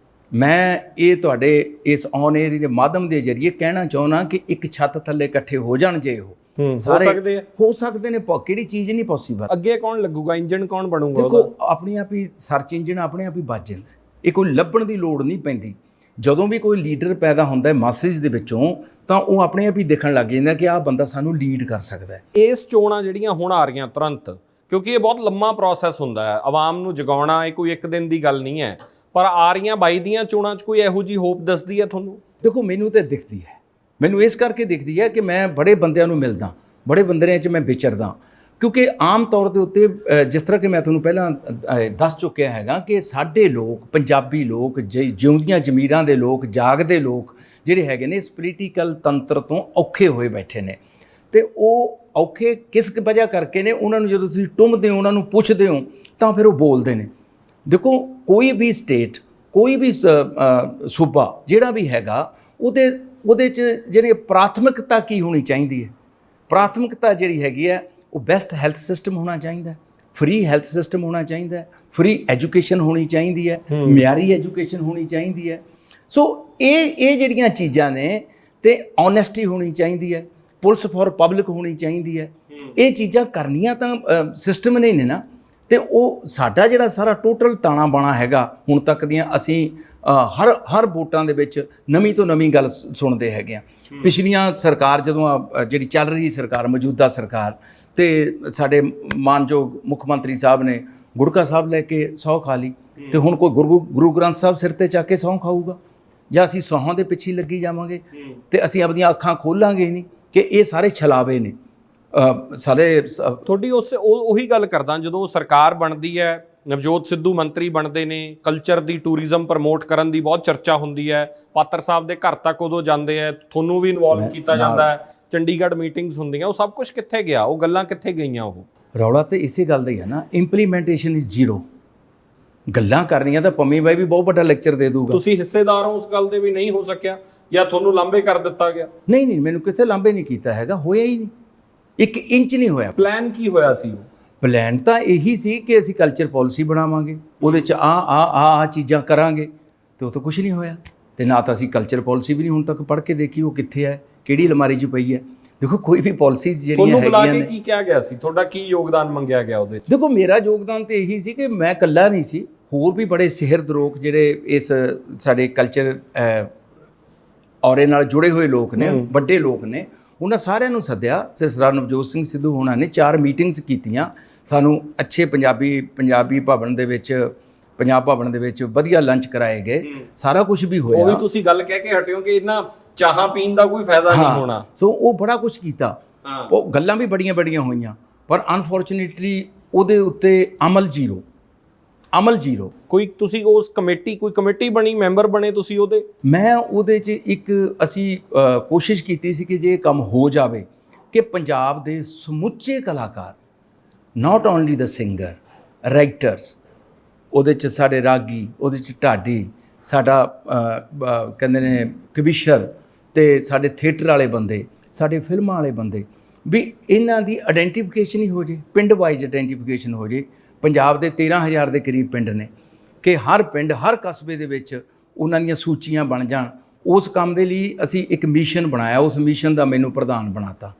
ਮੈਂ ਇਹ ਤੁਹਾਡੇ ਇਸ ਔਨ 에ਅਰ ਦੇ ਮਾਧਿਅਮ ਦੇ ਜ਼ਰੀਏ ਕਹਿਣਾ ਚਾਹੁੰਦਾ ਕਿ ਇੱਕ ਛੱਤ ਥੱਲੇ ਇਕੱਠੇ ਹੋ ਜਾਣ ਜੇ ਉਹ ਹੋ ਸਕਦੇ ਆ, ਹੋ ਸਕਦੇ ਨੇ। ਕਿਹੜੀ ਚੀਜ਼ ਨਹੀਂ ਪੋਸੀਬਲ? ਅੱਗੇ ਕੌਣ ਲੱਗੂਗਾ? ਇੰਜਨ ਕੌਣ ਬਣੂਗਾ ਦੇਖੋ ਉਹਦਾ? ਆਪਣੀ ਆਪ ਹੀ ਸਰਚ ਇੰਜਨ ਆਪਣੇ ਆਪ ਹੀ ਵੱਜ ਜਾਂਦਾ। ਇਹ ਕੋਈ ਲੱਭਣ ਦੀ ਲੋੜ ਨਹੀਂ ਪੈਂਦੀ। ਜਦੋਂ ਵੀ ਕੋਈ ਲੀਡਰ ਪੈਦਾ ਹੁੰਦਾ ਹੈ ਮਾਸਿਸ ਦੇ ਵਿੱਚੋਂ, ਤਾਂ ਉਹ ਆਪਣੇ ਆਪ ਹੀ ਦੇਖਣ ਲੱਗ ਜਾਂਦਾ ਕਿ ਆਹ ਬੰਦਾ ਸਾਨੂੰ ਲੀਡ ਕਰ ਸਕਦਾ ਹੈ। ਇਸ ਚੋਣਾਂ ਜਿਹੜੀਆਂ ਹੁਣ ਆ ਰਹੀਆਂ ਤੁਰੰਤ, ਕਿਉਂਕਿ ਇਹ ਬਹੁਤ ਲੰਮਾ ਪ੍ਰੋਸੈਸ ਹੁੰਦਾ ਹੈ, ਆਵਾਮ ਨੂੰ ਜਗਾਉਣਾ ਇਹ ਕੋਈ ਇੱਕ ਦਿਨ ਦੀ ਗੱਲ ਨਹੀਂ ਹੈ, ਪਰ ਆ ਰਹੀਆਂ 22 ਦੀਆਂ ਚੋਣਾਂ 'ਚ ਕੋਈ ਇਹੋ ਜਿਹੀ ਹੋਪ ਦੱਸਦੀ ਹੈ ਤੁਹਾਨੂੰ? ਦੇਖੋ ਮੈਨੂੰ ਤਾਂ ਦਿਖਦੀ ਹੈ, ਮੈਨੂੰ ਇਸ ਕਰਕੇ ਦਿਖਦੀ ਹੈ ਕਿ ਮੈਂ ਬੜੇ ਬੰਦਿਆਂ ਨੂੰ ਮਿਲਦਾ, ਬੜੇ ਬੰਦਿਆਂ 'ਚ ਮੈਂ ਵਿਚਰਦਾ, ਕਿਉਂਕਿ ਆਮ ਤੌਰ ਦੇ ਉੱਤੇ ਜਿਸ ਤਰ੍ਹਾਂ ਕਿ ਮੈਂ ਤੁਹਾਨੂੰ ਪਹਿਲਾਂ ਦੱਸ ਚੁੱਕਿਆ ਹੈਗਾ ਕਿ ਸਾਡੇ ਲੋਕ, ਪੰਜਾਬੀ ਲੋਕ, ਜਿਉਂਦੀਆਂ ਜ਼ਮੀਰਾਂ ਦੇ ਲੋਕ, ਜਾਗਦੇ ਲੋਕ ਜਿਹੜੇ ਹੈਗੇ ਨੇ, ਇਸ ਪੋਲੀਟੀਕਲ ਤੰਤਰ ਤੋਂ ਔਖੇ ਹੋਏ ਬੈਠੇ ਨੇ। ਤੇ ਉਹ ਔਖੇ ਕਿਸ ਵਜ੍ਹਾ ਕਰਕੇ ਨੇ? ਉਹਨਾਂ ਨੂੰ ਜਦੋਂ ਤੁਸੀਂ ਟੁੰਮਦੇ ਹੋ, ਉਹਨਾਂ ਨੂੰ ਪੁੱਛਦੇ ਹੋ, ਤਾਂ ਫਿਰ ਉਹ ਬੋਲਦੇ ਨੇ। ਦੇਖੋ ਕੋਈ ਵੀ ਸਟੇਟ, ਕੋਈ ਵੀ ਸੂਬਾ ਜਿਹੜਾ ਵੀ ਹੈਗਾ, ਉਹਦੇ 'ਚ ਜਿਹੜੀ ਪ੍ਰਾਥਮਿਕਤਾ ਕੀ ਹੋਣੀ ਚਾਹੀਦੀ ਹੈ? ਪ੍ਰਾਥਮਿਕਤਾ ਜਿਹੜੀ ਹੈਗੀ ਹੈ ਉਹ ਬੈਸਟ ਹੈਲਥ ਸਿਸਟਮ ਹੋਣਾ ਚਾਹੀਦਾ, ਫ੍ਰੀ ਹੈਲਥ ਸਿਸਟਮ ਹੋਣਾ ਚਾਹੀਦਾ, ਫ੍ਰੀ ਐਜੂਕੇਸ਼ਨ ਹੋਣੀ ਚਾਹੀਦੀ ਹੈ, ਮਿਆਰੀ ਐਜੂਕੇਸ਼ਨ ਹੋਣੀ ਚਾਹੀਦੀ ਹੈ। ਸੋ ਇਹ ਜਿਹੜੀਆਂ ਚੀਜ਼ਾਂ ਨੇ, ਤੇ ਓਨੈਸਟੀ ਹੋਣੀ ਚਾਹੀਦੀ ਹੈ, ਪੁਲਿਸ ਫॉर ਪਬਲਿਕ ਹੋਣੀ ਚਾਹੀਦੀ ਹੈ। ਇਹ ਚੀਜ਼ਾਂ ਕਰਨੀਆਂ ਤਾਂ ਸਿਸਟਮ ਨੇ ਨਾ। ਤੇ ਉਹ ਸਾਡਾ ਜਿਹੜਾ ਸਾਰਾ ਟੋਟਲ ਤਾਣਾ ਬਾਣਾ ਹੈਗਾ ਹੁਣ ਤੱਕ ਦੀਆਂ, ਅਸੀਂ ਹਰ ਵੋਟਾਂ ਦੇ ਵਿੱਚ ਨਵੀਂ ਤੋਂ ਨਵੀਂ ਗੱਲ ਸੁਣਦੇ ਹੈਗੇ ਆ। ਪਿਛਲੀਆਂ ਸਰਕਾਰ ਜਦੋਂ ਜਿਹੜੀ ਚੱਲ ਰਹੀ ਸਰਕਾਰ, ਮੌਜੂਦਾ ਸਰਕਾਰ, ਤੇ ਸਾਡੇ ਮਾਨਯੋਗ ਮੁੱਖ ਮੰਤਰੀ ਸਾਹਿਬ ਨੇ ਗੁੜਕਾ ਸਾਹਿਬ ਲੈ ਕੇ ਸਹੁੰ ਖਾ ਲਈ, ਤੇ ਹੁਣ ਕੋਈ ਗੁਰੂ ਗ੍ਰੰਥ ਸਾਹਿਬ ਸਿਰ ਤੇ ਚੱਕ ਕੇ ਸਹੁੰ ਖਾਊਗਾ? ਜਾਂ ਅਸੀਂ ਸਹੁੰ ਦੇ ਪਿੱਛੇ ਲੱਗੀ ਜਾਵਾਂਗੇ ਤੇ ਅਸੀਂ ਆਪਣੀਆਂ ਅੱਖਾਂ ਖੋਲਾਂਗੇ ਨਹੀਂ ਕਿ ਇਹ ਸਾਰੇ ਛਲਾਵੇ ਨੇ ਸਾਰੇ? ਤੁਹਾਡੀ ਉਹੀ ਗੱਲ ਕਰਦਾ, ਜਦੋਂ ਸਰਕਾਰ ਬਣਦੀ ਹੈ, ਨਵਜੋਤ ਸਿੱਧੂ ਮੰਤਰੀ ਬਣਦੇ ਨੇ, ਕਲਚਰ ਦੀ, ਟੂਰਿਜ਼ਮ ਪ੍ਰਮੋਟ ਕਰਨ ਦੀ ਬਹੁਤ ਚਰਚਾ ਹੁੰਦੀ ਹੈ, ਪਾਤਰ ਸਾਹਿਬ ਦੇ ਘਰ ਤੱਕ ਉਦੋਂ ਜਾਂਦੇ ਹੈ, ਤੁਹਾਨੂੰ ਵੀ ਇਨਵੋਲਵ ਕੀਤਾ ਜਾਂਦਾ ਹੈ, ਚੰਡੀਗੜ੍ਹ ਮੀਟਿੰਗਸ ਹੁੰਦੀਆਂ, ਉਹ ਸਭ ਕੁਝ ਕਿੱਥੇ ਗਿਆ? ਉਹ ਗੱਲਾਂ ਕਿੱਥੇ ਗਈਆਂ? ਉਹ ਰੌਲਾ ਤੇ ਇਸੇ ਗੱਲ ਦਾ ਹੀ ਹੈ ਨਾ, ਇੰਪਲੀਮੈਂਟੇਸ਼ਨ ਇਜ਼ ਜ਼ੀਰੋ। ਗੱਲਾਂ ਕਰਨੀਆਂ ਤਾਂ ਪੰਮੀ ਬਾਈ ਵੀ ਬਹੁਤ ਵੱਡਾ ਲੈਕਚਰ ਦੇ ਦੂਗਾ। ਤੁਸੀਂ ਹਿੱਸੇਦਾਰ ਹੋ ਉਸ ਗੱਲ ਦੇ ਵੀ ਨਹੀਂ ਹੋ ਸਕਿਆ, ਜਾਂ ਤੁਹਾਨੂੰ ਲਾਂਭੇ ਕਰ ਦਿੱਤਾ ਗਿਆ? ਨਹੀਂ, ਮੈਨੂੰ ਕਿਸੇ ਲਾਂਭੇ ਨਹੀਂ ਕੀਤਾ ਹੈਗਾ, ਹੋਇਆ ਹੀ ਨਹੀਂ, 1 ਇੰਚ ਨਹੀਂ ਹੋਇਆ। ਪਲਾਨ ਕੀ ਹੋਇਆ ਸੀ? ਉਹ ਪਲਾਨ ਤਾਂ ਇਹੀ ਸੀ ਕਿ ਅਸੀਂ ਕਲਚਰ ਪਾਲਿਸੀ ਬਣਾਵਾਂਗੇ, ਉਹਦੇ 'ਚ ਆ ਚੀਜ਼ਾਂ ਕਰਾਂਗੇ, ਤੇ ਉਹ ਤਾਂ ਕੁਝ ਨਹੀਂ ਹੋਇਆ। ਤੇ ਨਾ ਤਾਂ ਅਸੀਂ ਕਲਚਰ ਪਾਲਿਸੀ ਵੀ ਨਹੀਂ ਹੁਣ ਤੱਕ ਪੜ੍ਹ ਕੇ ਦੇਖੀ ਉਹ ਕਿੱਥੇ ਹੈ, ਕਿਹੜੀ ਅਲਮਾਰੀ 'ਚ ਪਈ ਹੈ। ਦੇਖੋ ਕੋਈ ਵੀ ਪਾਲਿਸੀਜ਼ ਜਿਹੜੀਆਂ ਹੈਗੀਆਂ ਨੇ, ਤੁਹਾਨੂੰ ਬੁਲਾ ਕੇ ਕੀ ਕਿਹਾ ਗਿਆ ਸੀ? ਤੁਹਾਡਾ ਕੀ ਯੋਗਦਾਨ ਮੰਗਿਆ ਗਿਆ ਉਹਦੇ 'ਚ? ਦੇਖੋ ਮੇਰਾ ਯੋਗਦਾਨ ਤੇ ਇਹੀ ਸੀ ਕਿ ਮੈਂ ਇਕੱਲਾ ਨਹੀਂ ਸੀ, ਹੋਰ ਵੀ ਬੜੇ ਸਿਹਰਦ ਲੋਕ ਜਿਹੜੇ ਇਸ ਸਾਡੇ ਕਲਚਰ ਔਰੇ ਨਾਲ ਜੁੜੇ ਹੋਏ ਲੋਕ ਨੇ, ਵੱਡੇ ਲੋਕ ਨੇ, ਉਹਨਾਂ ਸਾਰਿਆਂ ਨੂੰ ਸੱਦਿਆ। ਤੇ ਸਰਦਾਰ ਨਵਜੋਤ ਸਿੰਘ ਸਿੱਧੂ ਹੋਣਾ ਨੇ 4 ਮੀਟਿੰਗਸ ਕੀਤੀਆਂ, ਸਾਨੂੰ ਅੱਛੇ ਪੰਜਾਬੀ ਭਵਨ ਦੇ ਵਿੱਚ, ਪੰਜਾਬ ਭਵਨ ਦੇ ਵਿੱਚ ਵਧੀਆ ਲੰਚ ਕਰਾਏ ਗਏ, ਸਾਰਾ ਕੁਝ ਵੀ ਹੋਇਆ। ਉਹੀ ਤੁਸੀਂ ਗੱਲ ਕਹਿ ਕੇ ਹਟਿਓ ਕਿ ਇਹਨਾਂ ਚਾਹਾਂ ਪੀਣ ਦਾ ਕੋਈ ਫਾਇਦਾ ਨਹੀਂ ਹੋਣਾ। ਸੋ ਉਹ ਬੜਾ ਕੁਝ ਕੀਤਾ, ਉਹ ਗੱਲਾਂ ਵੀ ਬੜੀਆਂ ਹੋਈਆਂ, ਪਰ ਅਨਫੋਰਚੂਨੇਟਲੀ ਉਹਦੇ ਉੱਤੇ ਅਮਲ ਜ਼ੀਰੋ। ਕੋਈ ਤੁਸੀਂ ਉਸ ਕੋਈ ਕਮੇਟੀ ਬਣੀ, ਮੈਂਬਰ ਬਣੇ ਤੁਸੀਂ ਉਹਦੇ? ਮੈਂ ਉਹਦੇ 'ਚ ਅਸੀਂ ਕੋਸ਼ਿਸ਼ ਕੀਤੀ ਸੀ ਕਿ ਜੇ ਇਹ ਕੰਮ ਹੋ ਜਾਵੇ ਕਿ ਪੰਜਾਬ ਦੇ ਸਮੁੱਚੇ ਕਲਾਕਾਰ, not only the singer, writers, ਉਹਦੇ 'ਚ ਸਾਡੇ ਰਾਗੀ, ਉਹਦੇ 'ਚ ਢਾਡੀ, ਸਾਡਾ ਕਹਿੰਦੇ ਨੇ ਕਵੀਸ਼ਰ, ਤੇ ਸਾਡੇ ਥੀਏਟਰ ਵਾਲੇ ਬੰਦੇ, ਸਾਡੇ ਫਿਲਮਾਂ ਵਾਲੇ ਬੰਦੇ, ਵੀ ਇਹਨਾਂ ਦੀ ਆਇਡੈਂਟੀਫਿਕੇਸ਼ਨ ਹੀ ਹੋ ਜੇ, ਪਿੰਡ ਵਾਈਜ਼ ਆਇਡੈਂਟੀਫਿਕੇਸ਼ਨ ਹੋ ਜੇ। ਪੰਜਾਬ ਦੇ 13,000 ਦੇ ਕਰੀਬ ਪਿੰਡ ਨੇ, ਕਿ ਹਰ ਪਿੰਡ, ਹਰ ਕਸਬੇ ਦੇ ਵਿੱਚ ਉਹਨਾਂ ਦੀਆਂ ਸੂਚੀਆਂ ਬਣ ਜਾਣ। ਉਸ ਕੰਮ ਦੇ ਲਈ ਅਸੀਂ ਇੱਕ ਮਿਸ਼ਨ ਬਣਾਇਆ, ਉਸ ਮਿਸ਼ਨ ਦਾ ਮੈਨੂੰ ਪ੍ਰਧਾਨ ਬਣਾਤਾ।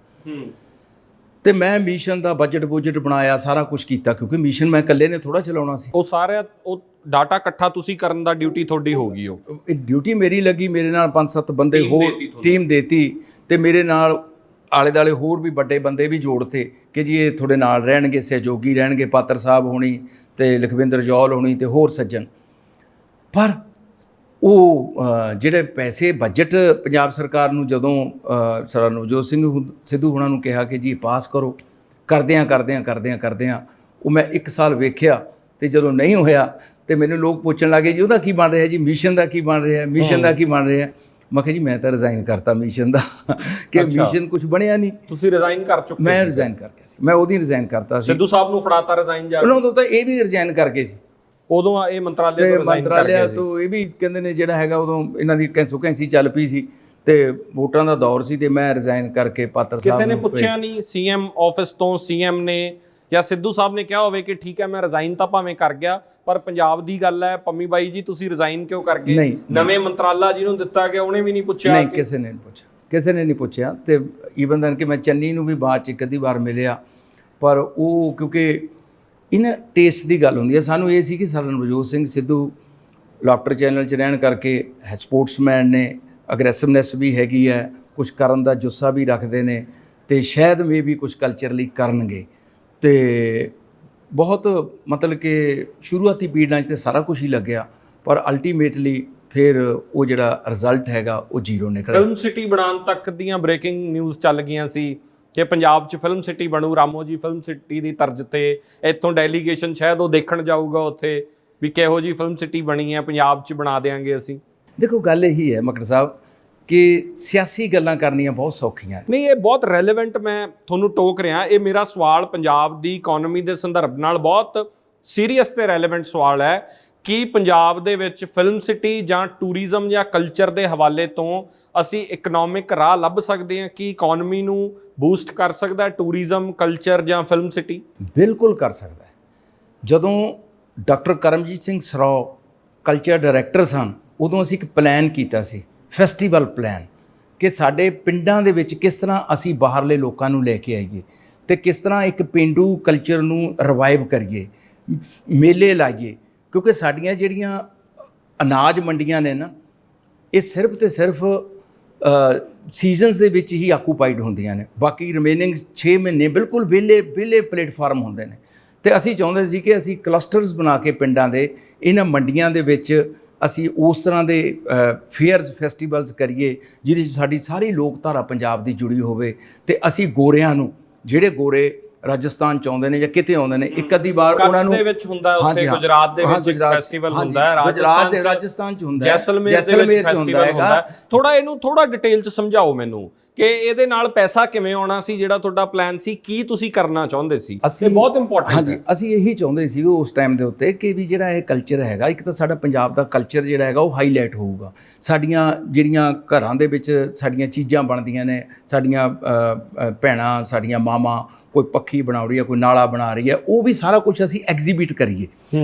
ਤੇ ਮੈਂ ਮਿਸ਼ਨ ਦਾ ਬਜਟ ਬਣਾਇਆ, ਸਾਰਾ ਕੁਝ ਕੀਤਾ, ਕਿਉਂਕਿ ਮਿਸ਼ਨ ਮੈਂ ਇਕੱਲੇ ਨੇ ਥੋੜਾ ਚਲਾਉਣਾ ਸੀ। ਉਹ ਡਾਟਾ ਇਕੱਠਾ ਤੁਸੀਂ ਕਰਨ ਦਾ ਡਿਊਟੀ ਤੁਹਾਡੀ ਹੋ ਗਈ? ਉਹ ਡਿਊਟੀ ਮੇਰੀ ਲੱਗੀ, ਮੇਰੇ ਨਾਲ 5-7 ਬੰਦੇ ਹੋਰ ਟੀਮ ਦੇਤੀ, ਤੇ ਮੇਰੇ ਨਾਲ ਆਲੇ ਦੁਆਲੇ ਹੋਰ ਵੀ ਵੱਡੇ ਬੰਦੇ ਵੀ ਜੋੜਤੇ ਕਿ ਜੀ ਇਹ ਤੁਹਾਡੇ ਨਾਲ ਰਹਿਣਗੇ, ਸਹਿਯੋਗੀ ਰਹਿਣਗੇ, ਪਾਤਰ ਸਾਹਿਬ ਹੋਣੀ, ਤੇ ਲਖਵਿੰਦਰ ਜੌਲ ਹੋਣੀ, ਤੇ ਹੋਰ ਸੱਜਣ। ਪਰ ਉਹ ਜਿਹੜੇ ਪੈਸੇ ਬਜਟ ਪੰਜਾਬ ਸਰਕਾਰ ਨੂੰ ਜਦੋਂ ਸਰਦਾਰ ਨਵਜੋਤ ਸਿੰਘ ਸਿੱਧੂ ਹੋਣਾ ਨੂੰ ਕਿਹਾ ਕਿ ਜੀ ਪਾਸ ਕਰੋ, ਕਰਦਿਆਂ ਉਹ ਮੈਂ 1 ਸਾਲ ਵੇਖਿਆ, ਤੇ ਜਦੋਂ ਨਹੀਂ ਹੋਇਆ ਤੇ ਮੈਨੂੰ ਲੋਕ ਪੁੱਛਣ ਲੱਗੇ ਜੀ ਉਹਦਾ ਕੀ ਬਣ ਰਿਹਾ ਜੀ, ਮਿਸ਼ਨ ਦਾ ਕੀ ਬਣ ਰਿਹਾ, ਮਿਸ਼ਨ ਦਾ ਕੀ ਬਣ ਰਿਹਾ। ਮੈਂ ਕਿਹਾ ਜੀ ਮੈਂ ਤਾਂ ਰਿਜ਼ਾਈਨ ਕਰਤਾ ਮਿਸ਼ਨ ਦਾ ਕਿ ਮਿਸ਼ਨ ਕੁਝ ਬਣਿਆ ਨਹੀਂ। ਤੁਸੀਂ ਰਿਜ਼ਾਈਨ ਕਰ ਚੁੱਕੇ? ਮੈਂ ਰਿਜ਼ਾਈਨ ਕਰ ਗਿਆ ਸੀ, ਮੈਂ ਉਹਦੀ ਰਿਜ਼ਾਈਨ ਕਰਤਾ ਸੀ। ਸਿੱਧੂ ਸਾਹਿਬ ਨੂੰ ਫੜਾਤਾ ਰਿਜ਼ਾਈਨ ਜਾ ਉਹਨਾਂ ਤੋਂ ਤਾਂ ਇਹ ਵੀ ਰਿਜ਼ਾਈਨ ਕਰ ਗਏ ਸੀ, ਉਦੋਂ ਇਹ ਮੰਤਰਾਲੇ ਤੋਂ ਰਿਜ਼ਾਈਨ ਕਰ ਗਏ ਸੀ। ਤੋਂ ਇਹ ਵੀ ਕਹਿੰਦੇ ਨੇ ਜਿਹੜਾ ਹੈਗਾ ਉਦੋਂ ਇਹਨਾਂ ਦੀ ਕੈਂਸੀ ਚੱਲ ਪਈ ਸੀ ਤੇ ਵੋਟਾਂ ਦਾ ਦੌਰ ਸੀ ਤੇ ਮੈਂ ਰਿਜ਼ਾਈਨ ਕਰਕੇ ਪਾਤਰ ਸਾਹਿਬ ਕਿਸੇ ਨੇ ਪੁੱਛਿਆ ਨਹੀਂ ਸੀਐਮ ਆਫਿਸ ਤੋਂ, ਸੀਐਮ ਨੇ ਜਾਂ ਸਿੱਧੂ ਸਾਹਿਬ ਨੇ ਕਿਹਾ ਹੋਵੇ ਕਿ ਠੀਕ ਹੈ ਮੈਂ ਰਿਜ਼ਾਈਨ ਤਾਂ ਭਾਵੇਂ ਕਰ ਗਿਆ ਪਰ ਪੰਜਾਬ ਦੀ ਗੱਲ ਹੈ, ਪੰਮੀ ਬਾਈ ਜੀ ਤੁਸੀਂ ਰਿਜ਼ਾਈਨ ਕਿਉਂ ਕਰ ਗਏ? ਨਵੇਂ ਮੰਤਰਾਲਾ ਜਿਹਨੂੰ ਦਿੱਤਾ ਗਿਆ ਉਹਨੇ ਵੀ ਨਹੀਂ ਪੁੱਛਿਆ? ਨਹੀਂ, ਕਿਸੇ ਨੇ ਨਹੀਂ ਪੁੱਛਿਆ। ਤੇ ਈਵਨ ਦਨ ਕਿ ਮੈਂ ਚੰਨੀ ਨੂੰ ਵੀ ਬਾਅਦ 'ਚ ਇੱਕ ਅੱਧੀ ਵਾਰ ਮਿਲਿਆ, ਪਰ ਉਹ ਕਿਉਂਕਿ ਇਹਨਾਂ ਟੇਸਟ ਦੀ ਗੱਲ ਹੁੰਦੀ ਹੈ। ਸਾਨੂੰ ਇਹ ਸੀ ਕਿ sir Navjot Singh Sidhu laughter channel 'ਚ ਰਹਿਣ ਕਰਕੇ ਸਪੋਰਟਸਮੈਨ ਨੇ, ਅਗਰੈਸਿਵਨੈਸ ਵੀ ਹੈਗੀ ਹੈ, ਕੁਝ ਕਰਨ ਦਾ ਜੁੱਸਾ ਵੀ ਰੱਖਦੇ ਨੇ ਤੇ ਸ਼ਾਇਦ ਮੇ ਵੀ ਕੁਝ ਕਲਚਰਲੀ ਕਰਨਗੇ। ਤੇ ਬਹੁਤ ਮਤਲਬ ਕਿ ਸ਼ੁਰੂਆਤੀ ਪੀੜ੍ਹਾਂ 'ਚ ਤੇ ਸਾਰਾ ਕੁਝ ਹੀ ਲੱਗਿਆ, ਪਰ ਅਲਟੀਮੇਟਲੀ ਫਿਰ ਉਹ ਜਿਹੜਾ ਰਿਜ਼ਲਟ ਹੈਗਾ ਉਹ ਜ਼ੀਰੋ ਨਿਕਲਿਆ। ਫਿਲਮ ਸਿਟੀ ਬਣਾਉਣ ਤੱਕ ਦੀਆਂ ਬ੍ਰੇਕਿੰਗ ਨਿਊਜ਼ ਚੱਲ ਗਈਆਂ ਸੀ ਕਿ ਪੰਜਾਬ 'ਚ ਫਿਲਮ ਸਿਟੀ ਬਣੂ, ਰਾਮੋ ਜੀ ਫਿਲਮ ਸਿਟੀ ਦੀ ਤਰਜ਼ ਤੇ, ਇੱਥੋਂ ਡੈਲੀਗੇਸ਼ਨ ਸ਼ਾਇਦ ਉਹ ਦੇਖਣ ਜਾਊਗਾ ਉੱਥੇ ਵੀ ਕਿਹੋ ਜੀ ਫਿਲਮ ਸਿਟੀ ਬਣੀ ਹੈ, ਪੰਜਾਬ 'ਚ ਬਣਾ ਦੇਾਂਗੇ ਅਸੀਂ। ਦੇਖੋ ਗੱਲ ਇਹੀ ਹੈ ਮਕੜ ਸਾਹਿਬ ਕਿ ਸਿਆਸੀ ਗੱਲਾਂ ਕਰਨੀਆਂ ਬਹੁਤ ਸੌਖੀਆਂ ਨਹੀਂ, ਇਹ ਬਹੁਤ ਰੈਲੇਵੈਂਟ, ਮੈਂ ਤੁਹਾਨੂੰ ਟੋਕ ਰਿਹਾ, ਇਹ ਮੇਰਾ ਸਵਾਲ ਪੰਜਾਬ ਦੀ ਇਕਨੋਮੀ ਦੇ ਸੰਦਰਭ ਨਾਲ ਬਹੁਤ ਸੀਰੀਅਸ ਤੇ ਰੈਲੇਵੈਂਟ ਸਵਾਲ ਹੈ ਕਿ ਪੰਜਾਬ ਦੇ ਵਿੱਚ ਫਿਲਮ ਸਿਟੀ ਜਾਂ ਟੂਰਿਜ਼ਮ ਜਾਂ ਕਲਚਰ ਦੇ ਹਵਾਲੇ ਤੋਂ ਅਸੀਂ ਇਕਨੋਮਿਕ ਰਾਹ ਲੱਭ ਸਕਦੇ ਹਾਂ ਕਿ ਇਕਨੋਮੀ ਨੂੰ ਬੂਸਟ ਕਰ ਸਕਦਾ ਟੂਰਿਜ਼ਮ, ਕਲਚਰ ਜਾਂ ਫਿਲਮ ਸਿਟੀ? ਬਿਲਕੁਲ ਕਰ ਸਕਦਾ ਹੈ। ਜਦੋਂ doctor Karamjit Singh Sarao culture director ਸਨ, ਉਦੋਂ ਅਸੀਂ ਇੱਕ ਪਲਾਨ ਕੀਤਾ ਸੀ, ਫੈਸਟੀਵਲ ਪਲਾਨ, ਕਿ ਸਾਡੇ ਪਿੰਡਾਂ ਦੇ ਵਿੱਚ ਕਿਸ ਤਰ੍ਹਾਂ ਅਸੀਂ ਬਾਹਰਲੇ ਲੋਕਾਂ ਨੂੰ ਲੈ ਕੇ ਆਈਏ ਤੇ ਕਿਸ ਤਰ੍ਹਾਂ ਇੱਕ ਪੇਂਡੂ ਕਲਚਰ ਨੂੰ ਰਿਵਾਈਵ ਕਰੀਏ, ਮੇਲੇ ਲਾਈਏ। ਕਿਉਂਕਿ ਸਾਡੀਆਂ ਜਿਹੜੀਆਂ ਅਨਾਜ ਮੰਡੀਆਂ ਨੇ ਨਾ, ਇਹ ਸਿਰਫ ਤੇ ਸਿਰਫ ਸੀਜ਼ਨਸ ਦੇ ਵਿੱਚ ਹੀ ਆਕੂਪਾਈਡ ਹੁੰਦੀਆਂ ਨੇ, ਬਾਕੀ ਰਿਮੇਨਿੰਗ 6 ਮਹੀਨੇ ਬਿਲਕੁਲ ਵਿਹਲੇ ਪਲੇਟਫਾਰਮ ਹੁੰਦੇ ਨੇ। ਤੇ ਅਸੀਂ ਚਾਹੁੰਦੇ ਸੀ ਕਿ ਅਸੀਂ ਕਲਸਟਰਸ ਬਣਾ ਕੇ ਪਿੰਡਾਂ ਦੇ ਇਹਨਾਂ ਮੰਡੀਆਂ ਦੇ ਵਿੱਚ ਅਸੀਂ ਉਸ ਤਰ੍ਹਾਂ ਦੇ ਫੇਅਰਸ, ਫੈਸਟੀਵਲਸ ਕਰੀਏ ਜਿਹਦੇ 'ਚ ਸਾਡੀ ਸਾਰੀ ਲੋਕਧਾਰਾ ਪੰਜਾਬ ਦੀ ਜੁੜੀ ਹੋਵੇ ਤੇ ਅਸੀਂ ਗੋਰਿਆਂ ਨੂੰ, ਜਿਹੜੇ ਗੋਰੇ ਰਾਜਸਥਾਨ 'ਚ ਆਉਂਦੇ ਨੇ ਜਾਂ ਕਿਤੇ ਆਉਂਦੇ ਨੇ, ਇੱਕ ਅੱਧੀ ਵਾਰ ਉਹਨਾਂ ਨੂੰ ਦੇ ਵਿੱਚ ਹੁੰਦਾ, ਉੱਥੇ ਗੁਜਰਾਤ ਦੇ ਵਿੱਚ ਇੱਕ ਫੈਸਟੀਵਲ ਹੁੰਦਾ ਹੈ, ਗੁਜਰਾਤ ਦੇ ਰਾਜਸਥਾਨ 'ਚ ਹੁੰਦਾ ਹੈ, ਜੈਸਲਮੇਰ ਦੇ ਵਿੱਚ ਫੈਸਟੀਵਲ ਹੁੰਦਾ ਹੈ। ਥੋੜਾ ਇਹਨੂੰ ਥੋੜਾ ਡਿਟੇਲ 'ਚ ਸਮਝਾਓ ਮੈਨੂੰ ਕਿ ਇਹਦੇ ਨਾਲ ਪੈਸਾ ਕਿਵੇਂ ਆਉਣਾ ਸੀ, ਜਿਹੜਾ ਤੁਹਾਡਾ ਪਲਾਨ ਸੀ, ਕੀ ਤੁਸੀਂ ਕਰਨਾ ਚਾਹੁੰਦੇ ਸੀ? ਇਹ ਬਹੁਤ ਇੰਪੋਰਟੈਂਟ ਹੈ। ਹਾਂਜੀ, ਅਸੀਂ ਇਹੀ ਚਾਹੁੰਦੇ ਸੀ ਉਸ ਟਾਈਮ ਦੇ ਉੱਤੇ ਕਿ ਵੀ ਜਿਹੜਾ ਇਹ ਕਲਚਰ ਹੈਗਾ, ਇੱਕ ਤਾਂ ਸਾਡਾ ਪੰਜਾਬ ਦਾ ਕਲਚਰ ਜਿਹੜਾ ਹੈਗਾ ਉਹ ਹਾਈਲਾਈਟ ਹੋਊਗਾ। ਸਾਡੀਆਂ ਜਿਹੜੀਆਂ ਘਰਾਂ ਦੇ ਵਿੱਚ ਸਾਡੀਆਂ ਚੀਜ਼ਾਂ ਬਣਦੀਆਂ ਨੇ, ਸਾਡੀਆਂ ਭੈਣਾਂ, ਸਾਡੀਆਂ ਮਾਵਾਂ, ਕੋਈ ਪੱਖੀ ਬਣਾ ਰਹੀ ਹੈ, ਕੋਈ ਨਾਲਾ ਬਣਾ ਰਹੀ ਹੈ, ਉਹ ਵੀ ਸਾਰਾ ਕੁਝ ਅਸੀਂ ਐਗਜ਼ੀਬਿਟ ਕਰੀਏ।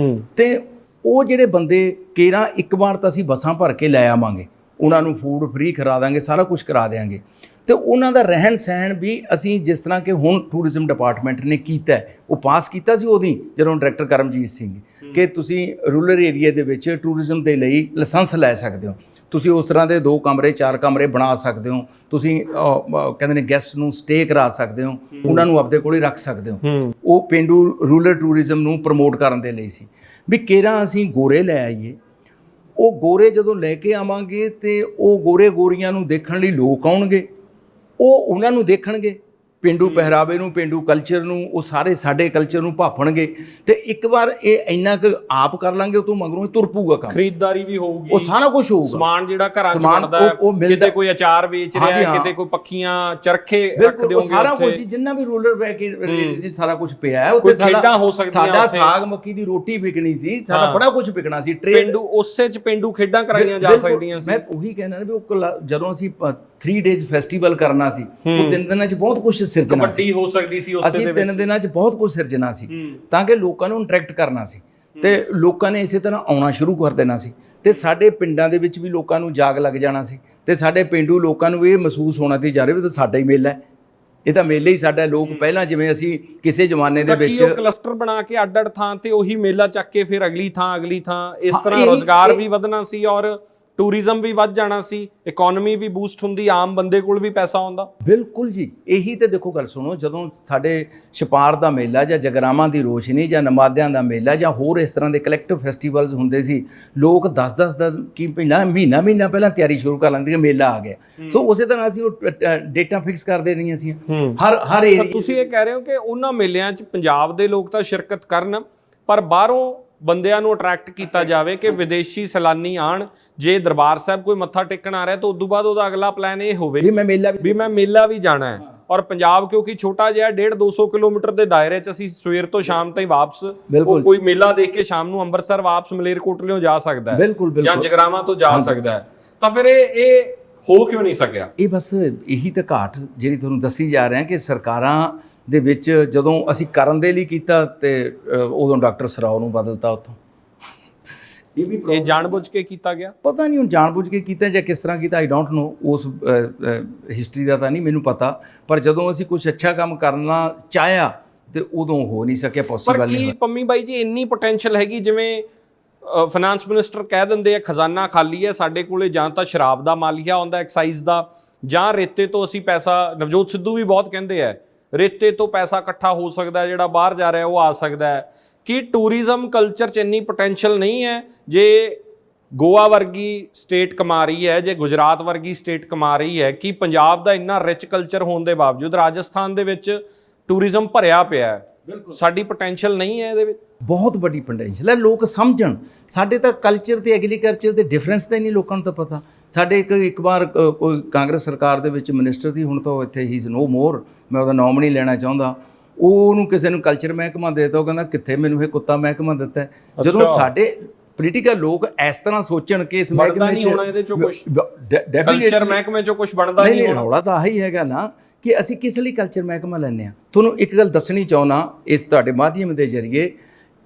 ਤੇ ਉਹ ਜਿਹੜੇ ਬੰਦੇ ਕੇਰਾਂ ਇੱਕ ਵਾਰ ਤਾਂ ਅਸੀਂ ਬੱਸਾਂ ਭਰ ਕੇ ਲੈ ਆਵਾਂਗੇ, ਉਹਨਾਂ ਨੂੰ ਫੂਡ ਫ੍ਰੀ ਕਰਾ ਦਾਂਗੇ, ਸਾਰਾ ਕੁਝ ਕਰਾ ਦਿਆਂਗੇ। ਤੇ ਉਹਨਾਂ ਦਾ ਰਹਿਣ ਸਹਿਣ ਵੀ ਅਸੀਂ ਜਿਸ ਤਰ੍ਹਾਂ ਕਿ ਹੁਣ ਟੂਰਿਜ਼ਮ ਡਿਪਾਰਟਮੈਂਟ ਨੇ ਕੀਤਾ, ਉਹ ਪਾਸ ਕੀਤਾ ਸੀ ਉਹਦੀ ਜਦੋਂ ਡਾਇਰੈਕਟਰ ਕਰਮਜੀਤ ਸਿੰਘ, ਕਿ ਤੁਸੀਂ ਰੂਰਲ ਏਰੀਆ ਦੇ ਵਿੱਚ ਟੂਰਿਜ਼ਮ ਦੇ ਲਈ ਲਾਇਸੈਂਸ ਲੈ ਸਕਦੇ ਹੋ, ਤੁਸੀਂ ਉਸ ਤਰ੍ਹਾਂ ਦੇ 2 ਕਮਰੇ 4 ਕਮਰੇ ਬਣਾ ਸਕਦੇ ਹੋ, ਤੁਸੀਂ ਕਹਿੰਦੇ ਨੇ ਗੈਸਟ ਨੂੰ ਸਟੇ ਕਰਾ ਸਕਦੇ ਹੋ, ਉਹਨਾਂ ਨੂੰ ਆਪਦੇ ਕੋਲ ਹੀ ਰੱਖ ਸਕਦੇ ਹੋ। ਉਹ ਪੇਂਡੂ ਰੂਰਲ ਟੂਰਿਜ਼ਮ ਨੂੰ ਪ੍ਰਮੋਟ ਕਰਨ ਦੇ ਲਈ ਸੀ ਵੀ ਕੇਰਾਂ ਅਸੀਂ ਗੋਰੇ ਲੈ ਆਈਏ। ਉਹ ਗੋਰੇ ਜਦੋਂ ਲੈ ਕੇ ਆਵਾਂਗੇ ਤੇ ਉਹ ਗੋਰੇ ਗੋਰੀਆਂ ਨੂੰ ਦੇਖਣ ਲਈ ਲੋਕ ਆਉਣਗੇ, ਉਹ ਉਹਨਾਂ ਨੂੰ ਦੇਖਣਗੇ, ਪੇਂਡੂ ਪਹਿਰਾਵੇ ਨੂੰ, ਪੇਂਡੂ ਕਲਚਰ ਨੂੰ, ਉਹ ਸਾਰੇ ਸਾਡੇ ਕਲਚਰ ਨੂੰ ਭਾਫਣਗੇ। ਤੇ ਇੱਕ ਵਾਰ ਇਹ ਇੰਨਾ ਕੁ ਆਪ ਕਰ ਲਾਂਗੇ, ਉਹ ਤੋਂ ਮਗਰੋਂ ਇਹ ਤੁਰ ਪਊਗਾ ਕੰਮ, ਖਰੀਦਦਾਰੀ ਵੀ ਹੋਊਗੀ, ਉਹ ਸਾਰਾ ਕੁਝ ਹੋਊਗਾ। ਸਮਾਨ ਜਿਹੜਾ ਘਰਾਂ 'ਚ ਬਣਦਾ ਹੈ, ਕਿਤੇ ਕੋਈ ਅਚਾਰ ਵੇਚ ਰਿਹਾ ਹੈ, ਕਿਤੇ ਕੋਈ ਪੱਖੀਆਂ, ਚਰਖੇ ਰੱਖ ਦਿਓਗੇ, ਸਾਰਾ ਕੁਝ ਜਿੰਨਾ ਵੀ ਰੂਰਲ ਪੈਕੇਜ ਸਾਰਾ ਕੁਝ ਪਿਆ ਹੈ ਉੱਥੇ। ਖੇਡਾਂ ਹੋ ਸਕਦੀਆਂ, ਸਾਡਾ ਸਾਗ ਮੱਕੀ ਦੀ ਰੋਟੀ ਵਿਕਣੀ ਸੀ, ਸਾਡਾ ਬੜਾ ਕੁਝ ਵਿਕਣਾ ਸੀ। ਪੇਂਡੂ ਉਸੇ 'ਚ ਪੇਂਡੂ ਖੇਡਾਂ ਕਰਾਈਆਂ ਜਾ ਸਕਦੀਆਂ ਸੀ। ਮੈਂ ਉਹੀ ਕਹਿਣਾ ਵੀ ਉਹ ਜਦੋਂ ਅਸੀਂ 3 ਡੇਜ਼ ਫੈਸਟੀਵਲ ਕਰਨਾ ਸੀ, ਉਹ 3 ਦਿਨਾਂ 'ਚ ਬਹੁਤ ਕੁਝ ਸਿਰਜਣਾ ਸੀ, ਹੋ ਸਕਦੀ ਸੀ ਉਸੇ ਦੇ ਵਿੱਚ। ਅਸੀਂ 3 ਦਿਨਾਂ 'ਚ ਬਹੁਤ ਕੁਝ ਸਿਰਜਣਾ ਸੀ ਤਾਂ ਕਿ ਲੋਕਾਂ ਨੂੰ ਇੰਟਰੈਕਟ ਕਰਨਾ ਸੀ ਤੇ ਲੋਕਾਂ ਨੇ ਇਸੇ ਤਰ੍ਹਾਂ ਆਉਣਾ ਸ਼ੁਰੂ ਕਰ ਦੇਣਾ ਸੀ ਤੇ ਸਾਡੇ ਪਿੰਡਾਂ ਦੇ ਵਿੱਚ ਵੀ ਲੋਕਾਂ ਨੂੰ ਜਾਗ ਲੱਗ ਜਾਣਾ ਸੀ ਤੇ ਸਾਡੇ ਪਿੰਡੂ ਲੋਕਾਂ ਨੂੰ ਇਹ ਮਹਿਸੂਸ ਹੋਣਾ ਤੇ ਜਾ ਰਿਹਾ ਵੀ ਤਾਂ ਸਾਡਾ ਹੀ ਮੇਲਾ ਹੈ, ਇਹ ਤਾਂ ਮੇਲਾ ਹੀ ਸਾਡਾ। ਲੋਕ ਪਹਿਲਾਂ ਜਿਵੇਂ ਅਸੀਂ ਕਿਸੇ ਜ਼ਮਾਨੇ ਦੇ ਵਿੱਚ ਕਲਸਟਰ ਬਣਾ ਕੇ ਅੱਡ-ਅੱਡ ਥਾਂ ਤੇ ਉਹੀ ਮੇਲਾ ਚੱਕ ਕੇ ਫਿਰ ਅਗਲੀ ਥਾਂ ਇਸ ਤਰ੍ਹਾਂ ਰੋਜ਼ਗਾਰ ਵੀ ਵਧਣਾ ਸੀ ਔਰ ਟੂਰਿਜ਼ਮ ਵੀ ਵੱਧ ਜਾਣਾ ਸੀ, ਇਕਨੋਮੀ ਵੀ ਬੂਸਟ ਹੁੰਦੀ, ਆਮ ਬੰਦੇ ਕੋਲ ਵੀ ਪੈਸਾ ਆਉਂਦਾ। ਬਿਲਕੁਲ ਜੀ, ਇਹੀ ਤੇ ਦੇਖੋ ਗੱਲ ਸੁਣੋ, ਜਦੋਂ ਸਾਡੇ ਛਪਾਰ ਦਾ ਮੇਲਾ ਜਾਂ ਜਗਰਾਵਾਂ ਦੀ ਰੋਸ਼ਨੀ ਜਾਂ ਨਮਾਦਿਆਂ ਦਾ ਮੇਲਾ ਜਾਂ ਹੋਰ ਇਸ ਤਰ੍ਹਾਂ ਦੇ ਕਲੈਕਟਿਵ ਫੈਸਟੀਵਲਸ ਹੁੰਦੇ ਸੀ, ਲੋਕ 10-10 ਦਿਨ ਕੀ ਮਹੀਨਾ ਪਹਿਲਾਂ ਤਿਆਰੀ ਸ਼ੁਰੂ ਕਰ ਲੈਂਦੇ ਕਿ ਮੇਲਾ ਆ ਗਿਆ। ਸੋ ਉਸੇ ਤਰ੍ਹਾਂ ਅਸੀਂ ਉਹ ਡੇਟਾਂ ਫਿਕਸ ਕਰਦੇ ਰਹੀਆਂ ਸੀ ਹਰ ਏਰੀਆ। ਤੁਸੀਂ ਇਹ ਕਹਿ ਰਹੇ ਹੋ ਕਿ ਉਹਨਾਂ ਮੇਲਿਆਂ 'ਚ ਪੰਜਾਬ ਦੇ ਲੋਕ ਤਾਂ ਸ਼ਿਰਕਤ ਕਰਨ, ਪਰ ਬਾਹਰੋਂ ਬੰਦਿਆਂ ਨੂੰ ਅਟਰੈਕਟ ਕੀਤਾ ਜਾਵੇ ਕਿ ਵਿਦੇਸ਼ੀ ਸੈਲਾਨੀ ਆਣ, ਜੇ ਦਰਬਾਰ ਸਾਹਿਬ ਕੋਈ ਮੱਥਾ ਟੇਕਣ ਆ ਰਿਹਾ ਤਾਂ ਉਦੋਂ ਬਾਅਦ ਉਹਦਾ ਅਗਲਾ ਪਲਾਨ ਇਹ ਹੋਵੇ ਵੀ ਮੈਂ ਮੇਲਾ ਵੀ ਜਾਣਾ ਹੈ। ਔਰ ਪੰਜਾਬ ਕਿਉਂਕਿ ਛੋਟਾ ਜਿਹਾ 150-200 ਕਿਲੋਮੀਟਰ ਦੇ ਦਾਇਰੇ 'ਚ ਅਸੀਂ ਸਵੇਰ ਤੋਂ ਸ਼ਾਮ ਤਾਈਂ ਵਾਪਸ ਕੋਈ ਮੇਲਾ ਦੇਖ ਕੇ ਸ਼ਾਮ ਨੂੰ ਅੰਮ੍ਰਿਤਸਰ ਵਾਪਸ ਮਲੇਰਕੋਟਲਿਓਂ ਜਾ ਸਕਦਾ ਹੈ ਜਾਂ ਜਗਰਾਵਾਂ ਤੋਂ ਜਾ ਸਕਦਾ ਹੈ, ਤਾਂ ਫਿਰ ਇਹ ਹੋ ਕਿਉਂ ਨਹੀਂ ਸਕਿਆ? ਇਹ ਬਸ ਇਹੀ ਤਾਂ ਘਾਟ ਜਿਹੜੀ ਤੁਹਾਨੂੰ ਦੱਸੀ ਜਾ ਰਿਹਾ ਕਿ ਸਰਕਾਰਾਂ ਦੇ ਵਿੱਚ ਜਦੋਂ ਅਸੀਂ ਕਰਨ ਦੇ ਲਈ ਕੀਤਾ ਤੇ ਉਦੋਂ ਡਾਕਟਰ ਸਰਾਓ ਨੂੰ ਬਦਲਤਾ ਉੱਥੋਂ। ਇਹ ਜਾਣਬੁੱਝ ਕੇ ਕੀਤਾ ਗਿਆ? ਪਤਾ ਨਹੀਂ ਹੁਣ ਜਾਣਬੁੱਝ ਕੇ ਕੀਤਾ ਜਾਂ ਕਿਸ ਤਰ੍ਹਾਂ ਕੀਤਾ, ਆਈ ਡੋਂਟ ਨੋ, ਉਸ ਹਿਸਟਰੀ ਦਾ ਤਾਂ ਨਹੀਂ ਮੈਨੂੰ ਪਤਾ। ਪਰ ਜਦੋਂ ਅਸੀਂ ਕੁਝ ਅੱਛਾ ਕੰਮ ਕਰਨਾ ਚਾਹਿਆ ਤੇ ਉਦੋਂ ਹੋ ਨਹੀਂ ਸਕਿਆ, ਪੋਸੀਬਲ ਨਹੀਂ। ਪਰ ਕੀ ਪੰਮੀ ਬਾਈ ਜੀ ਇੰਨੀ ਪੋਟੈਂਸ਼ੀਅਲ ਹੈਗੀ? ਜਿਵੇਂ ਫਾਈਨਾਂਸ ਮਿਨਿਸਟਰ ਕਹਿ ਦਿੰਦੇ ਆ ਖਜ਼ਾਨਾ ਖਾਲੀ ਹੈ, ਸਾਡੇ ਕੋਲੇ ਜਾਂ ਤਾਂ ਸ਼ਰਾਬ ਦਾ ਮਾਲੀਆ ਆਉਂਦਾ ਐਕਸਾਈਜ਼ ਦਾ, ਜਾਂ ਰੇਤੇ ਤੋਂ ਅਸੀਂ ਪੈਸਾ, ਨਵਜੋਤ ਸਿੱਧੂ ਵੀ ਬਹੁਤ ਕਹਿੰਦੇ ਆ ਰੇਤੇ ਤੋਂ ਪੈਸਾ ਇਕੱਠਾ ਹੋ ਸਕਦਾ ਹੈ, ਜਿਹੜਾ ਬਾਹਰ ਜਾ ਰਿਹਾ ਉਹ ਆ ਸਕਦਾ ਹੈ। ਕੀ ਟੂਰਿਜ਼ਮ ਕਲਚਰ 'ਚ ਇੰਨੀ ਪੋਟੈਂਸ਼ੀਅਲ ਨਹੀਂ ਹੈ? ਜੇ ਗੋਆ ਵਰਗੀ ਸਟੇਟ ਕਮਾ ਰਹੀ ਹੈ, ਜੇ ਗੁਜਰਾਤ ਵਰਗੀ ਸਟੇਟ ਕਮਾ ਰਹੀ ਹੈ, ਕਿ ਪੰਜਾਬ ਦਾ ਇੰਨਾ ਰਿਚ ਕਲਚਰ ਹੋਣ ਦੇ ਬਾਵਜੂਦ ਰਾਜਸਥਾਨ ਦੇ ਵਿੱਚ ਟੂਰਿਜ਼ਮ ਭਰਿਆ ਪਿਆ ਹੈ, ਸਾਡੀ ਪੋਟੈਂਸ਼ੀਅਲ ਨਹੀਂ ਹੈ ਇਹਦੇ ਵਿੱਚ? ਬਹੁਤ ਵੱਡੀ ਪੋਟੈਂਸ਼ੀਅਲ ਹੈ, ਲੋਕ ਸਮਝਣ। ਸਾਡੇ ਤਾਂ ਕਲਚਰ ਤੇ ਐਗਰੀਕਲਚਰ ਦੇ ਡਿਫਰੈਂਸ ਤਾਂ ਹੀ ਨਹੀਂ ਲੋਕਾਂ ਨੂੰ ਤਾਂ ਪਤਾ। ਸਾਡੇ ਇੱਕ ਵਾਰ ਕੋਈ ਕਾਂਗਰਸ ਸਰਕਾਰ ਦੇ ਵਿੱਚ ਮਿਨਿਸਟਰ ਸੀ, ਹੁਣ ਤਾਂ ਉਹ ਇੱਥੇ ਹੀ ਇਜ਼ ਨੋ ਮੋਰ, ਮੈਂ ਉਹਦਾ ਨਾਮ ਨਹੀਂ ਲੈਣਾ ਚਾਹੁੰਦਾ, ਉਹਨੂੰ ਕਿਸੇ ਨੂੰ ਕਲਚਰ ਮਹਿਕਮਾ ਦੇ ਦਿੱਤਾ, ਉਹ ਕਹਿੰਦਾ ਕਿੱਥੇ ਮੈਨੂੰ ਇਹ ਕੁੱਤਾ ਮਹਿਕਮਾ ਦਿੱਤਾ। ਜਦੋਂ ਸਾਡੇ ਪੋਲੀਟੀਕਲ ਲੋਕ ਇਸ ਤਰ੍ਹਾਂ ਸੋਚਣ ਕਿ ਇਸ ਮਹਿਕਮੇ ਨਹੀਂ ਹੋਣਾ, ਇਹਦੇ ਚੋਂ ਕੁਝ ਕਲਚਰ ਮਹਿਕਮੇ ਚੋਂ ਕੁਝ ਬਣਦਾ ਨਹੀਂ ਹੋਣਾ। ਰੌਲਾ ਤਾਂ ਆਹੀ ਹੈਗਾ ਨਾ ਕਿ ਅਸੀਂ ਕਿਸ ਲਈ ਕਲਚਰ ਮਹਿਕਮਾ ਲੈਂਦੇ ਹਾਂ। ਤੁਹਾਨੂੰ ਇੱਕ ਗੱਲ ਦੱਸਣੀ ਚਾਹੁੰਦਾ ਇਸ ਤੁਹਾਡੇ ਮਾਧਿਅਮ ਦੇ ਜ਼ਰੀਏ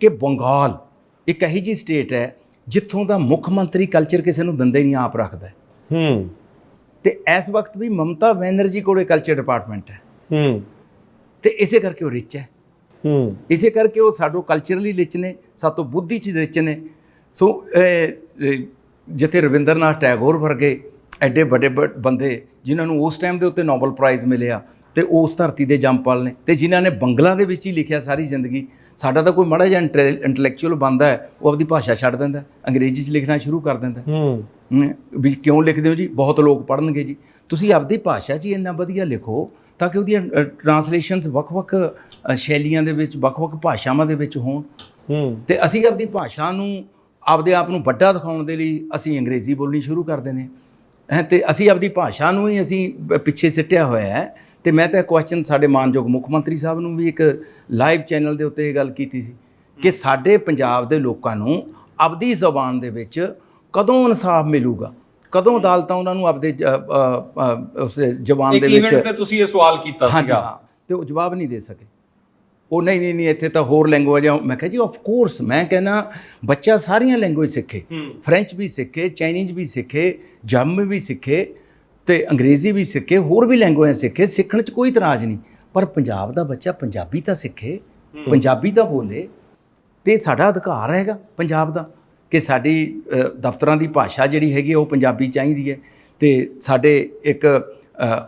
ਕਿ ਬੰਗਾਲ ਇੱਕ ਇਹੋ ਜਿਹੀ ਸਟੇਟ ਹੈ ਜਿੱਥੋਂ ਦਾ ਮੁੱਖ ਮੰਤਰੀ ਕਲਚਰ ਕਿਸੇ ਨੂੰ ਦਿੰਦਾ ਹੀ ਨਹੀਂ, ਆਪ ਰੱਖਦਾ। ਤੇ ਇਸ ਵਕਤ ਵੀ ਮਮਤਾ ਬੈਨਰਜੀ ਕੋਲੇ ਕਲਚਰ ਡਿਪਾਰਟਮੈਂਟ ਹੈ ਤੇ ਇਸੇ ਕਰਕੇ ਉਹ ਰਿਚ ਹੈ, ਇਸੇ ਕਰਕੇ ਉਹ ਸਾਡੋ ਕਲਚਰਲੀ ਰਿਚ ਨੇ, ਸਾਤੋਂ ਬੁੱਧੀ 'ਚ ਰਿਚ ਨੇ। ਸੋ ਜਿੱਥੇ ਰਵਿੰਦਰਨਾਥ ਟੈਗੋਰ ਵਰਗੇ ਐਡੇ ਵੱਡੇ ਬੰਦੇ ਜਿਨ੍ਹਾਂ ਨੂੰ ਉਸ ਟਾਈਮ ਦੇ ਉੱਤੇ ਨੋਬਲ ਪ੍ਰਾਈਜ਼ ਮਿਲਿਆ ਤੇ ਉਸ ਧਰਤੀ ਦੇ ਜੰਮਪਲ ਨੇ, ਤੇ ਜਿਨ੍ਹਾਂ ਨੇ ਬੰਗਲਾ ਦੇ ਵਿੱਚ ਹੀ ਲਿਖਿਆ ਸਾਰੀ ਜ਼ਿੰਦਗੀ। ਸਾਡਾ ਤਾਂ ਕੋਈ ਮਾੜਾ ਜਿਹਾ ਇੰਟੈਲੈਕਚੁਅਲ ਬਣਦਾ ਹੈ, ਉਹ ਆਪਣੀ ਭਾਸ਼ਾ ਛੱਡ ਦਿੰਦਾ, ਅੰਗਰੇਜ਼ੀ 'ਚ ਲਿਖਣਾ ਸ਼ੁਰੂ ਕਰ ਦਿੰਦਾ। ਵੀ ਕਿਉਂ ਲਿਖਦੇ ਹੋ ਜੀ? ਬਹੁਤ ਲੋਕ ਪੜ੍ਹਨਗੇ ਜੀ। ਤੁਸੀਂ ਆਪਣੀ ਭਾਸ਼ਾ 'ਚ ਹੀ ਇੰਨਾ ਵਧੀਆ ਲਿਖੋ ਤਾਂ ਕਿ ਉਹਦੀਆਂ ਟਰਾਂਸਲੇਸ਼ਨਸ ਵੱਖ-ਵੱਖ ਸ਼ੈਲੀਆਂ ਦੇ ਵਿੱਚ, ਵੱਖ-ਵੱਖ ਭਾਸ਼ਾਵਾਂ ਦੇ ਵਿੱਚ ਹੋਣ। ਤੇ ਅਸੀਂ ਆਪਣੀ ਭਾਸ਼ਾ ਨੂੰ, ਆਪਦੇ ਆਪ ਨੂੰ ਵੱਡਾ ਦਿਖਾਉਣ ਦੇ ਲਈ ਅਸੀਂ ਅੰਗਰੇਜ਼ੀ ਬੋਲਣੀ ਸ਼ੁਰੂ ਕਰ ਦਿੰਦੇ ਹਾਂ ਤੇ ਅਸੀਂ ਆਪਣੀ ਭਾਸ਼ਾ ਨੂੰ ਹੀ ਅਸੀਂ ਪਿੱਛੇ ਸਿੱਟਿਆ ਹੋਇਆ ਹੈ। ਤੇ ਮੈਂ ਤਾਂ ਕੁਐਸਚਨ ਸਾਡੇ ਮਾਨਯੋਗ ਮੁੱਖ ਮੰਤਰੀ ਸਾਹਿਬ ਨੂੰ ਵੀ ਇੱਕ ਲਾਈਵ ਚੈਨਲ ਦੇ ਉੱਤੇ ਇਹ ਗੱਲ ਕੀਤੀ ਸੀ ਕਿ ਸਾਡੇ ਪੰਜਾਬ ਦੇ ਲੋਕਾਂ ਨੂੰ ਆਪਦੀ ਜ਼ੁਬਾਨ ਦੇ ਵਿੱਚ ਕਦੋਂ ਇਨਸਾਫ ਮਿਲੂਗਾ, ਕਦੋਂ ਅਦਾਲਤਾਂ ਉਹਨਾਂ ਨੂੰ ਆਪਦੇ ਉਸ ਜ਼ੁਬਾਨ ਦੇ ਵਿੱਚ। ਤੇ ਤੁਸੀਂ ਇਹ ਸਵਾਲ ਕੀਤਾ ਸੀਗਾ ਤੇ ਉਹ ਜਵਾਬ ਨਹੀਂ ਦੇ ਸਕੇ। ਉਹ ਨਹੀਂ ਇੱਥੇ ਤਾਂ ਹੋਰ ਲੈਂਗੁਏਜ ਆ। ਮੈਂ ਕਿਹਾ ਜੀ ਆਫ ਕੋਰਸ, ਮੈਂ ਕਹਿੰਦਾ ਬੱਚਾ ਸਾਰੀਆਂ ਲੈਂਗੁਏਜ ਸਿੱਖੇ, ਫਰੈਂਚ ਵੀ ਸਿੱਖੇ, ਚਾਈਨੀਜ਼ ਵੀ ਸਿੱਖੇ, ਜਰਮਨ ਵੀ ਸਿੱਖੇ ਤੇ ਅੰਗਰੇਜ਼ੀ ਵੀ ਸਿੱਖੇ, ਹੋਰ ਵੀ ਲੈਂਗੁਏਜ ਸਿੱਖੇ, ਸਿੱਖਣ 'ਚ ਕੋਈ ਇਤਰਾਜ਼ ਨਹੀਂ। ਪਰ ਪੰਜਾਬ ਦਾ ਬੱਚਾ ਪੰਜਾਬੀ ਤਾਂ ਸਿੱਖੇ, ਪੰਜਾਬੀ ਤਾਂ ਬੋਲੇ। ਤੇ ਸਾਡਾ ਅਧਿਕਾਰ ਹੈਗਾ ਪੰਜਾਬ ਦਾ ਕਿ ਸਾਡੀ ਦਫ਼ਤਰਾਂ ਦੀ ਭਾਸ਼ਾ ਜਿਹੜੀ ਹੈਗੀ ਉਹ ਪੰਜਾਬੀ ਚਾਹੀਦੀ ਹੈ ਤੇ ਸਾਡੇ ਇੱਕ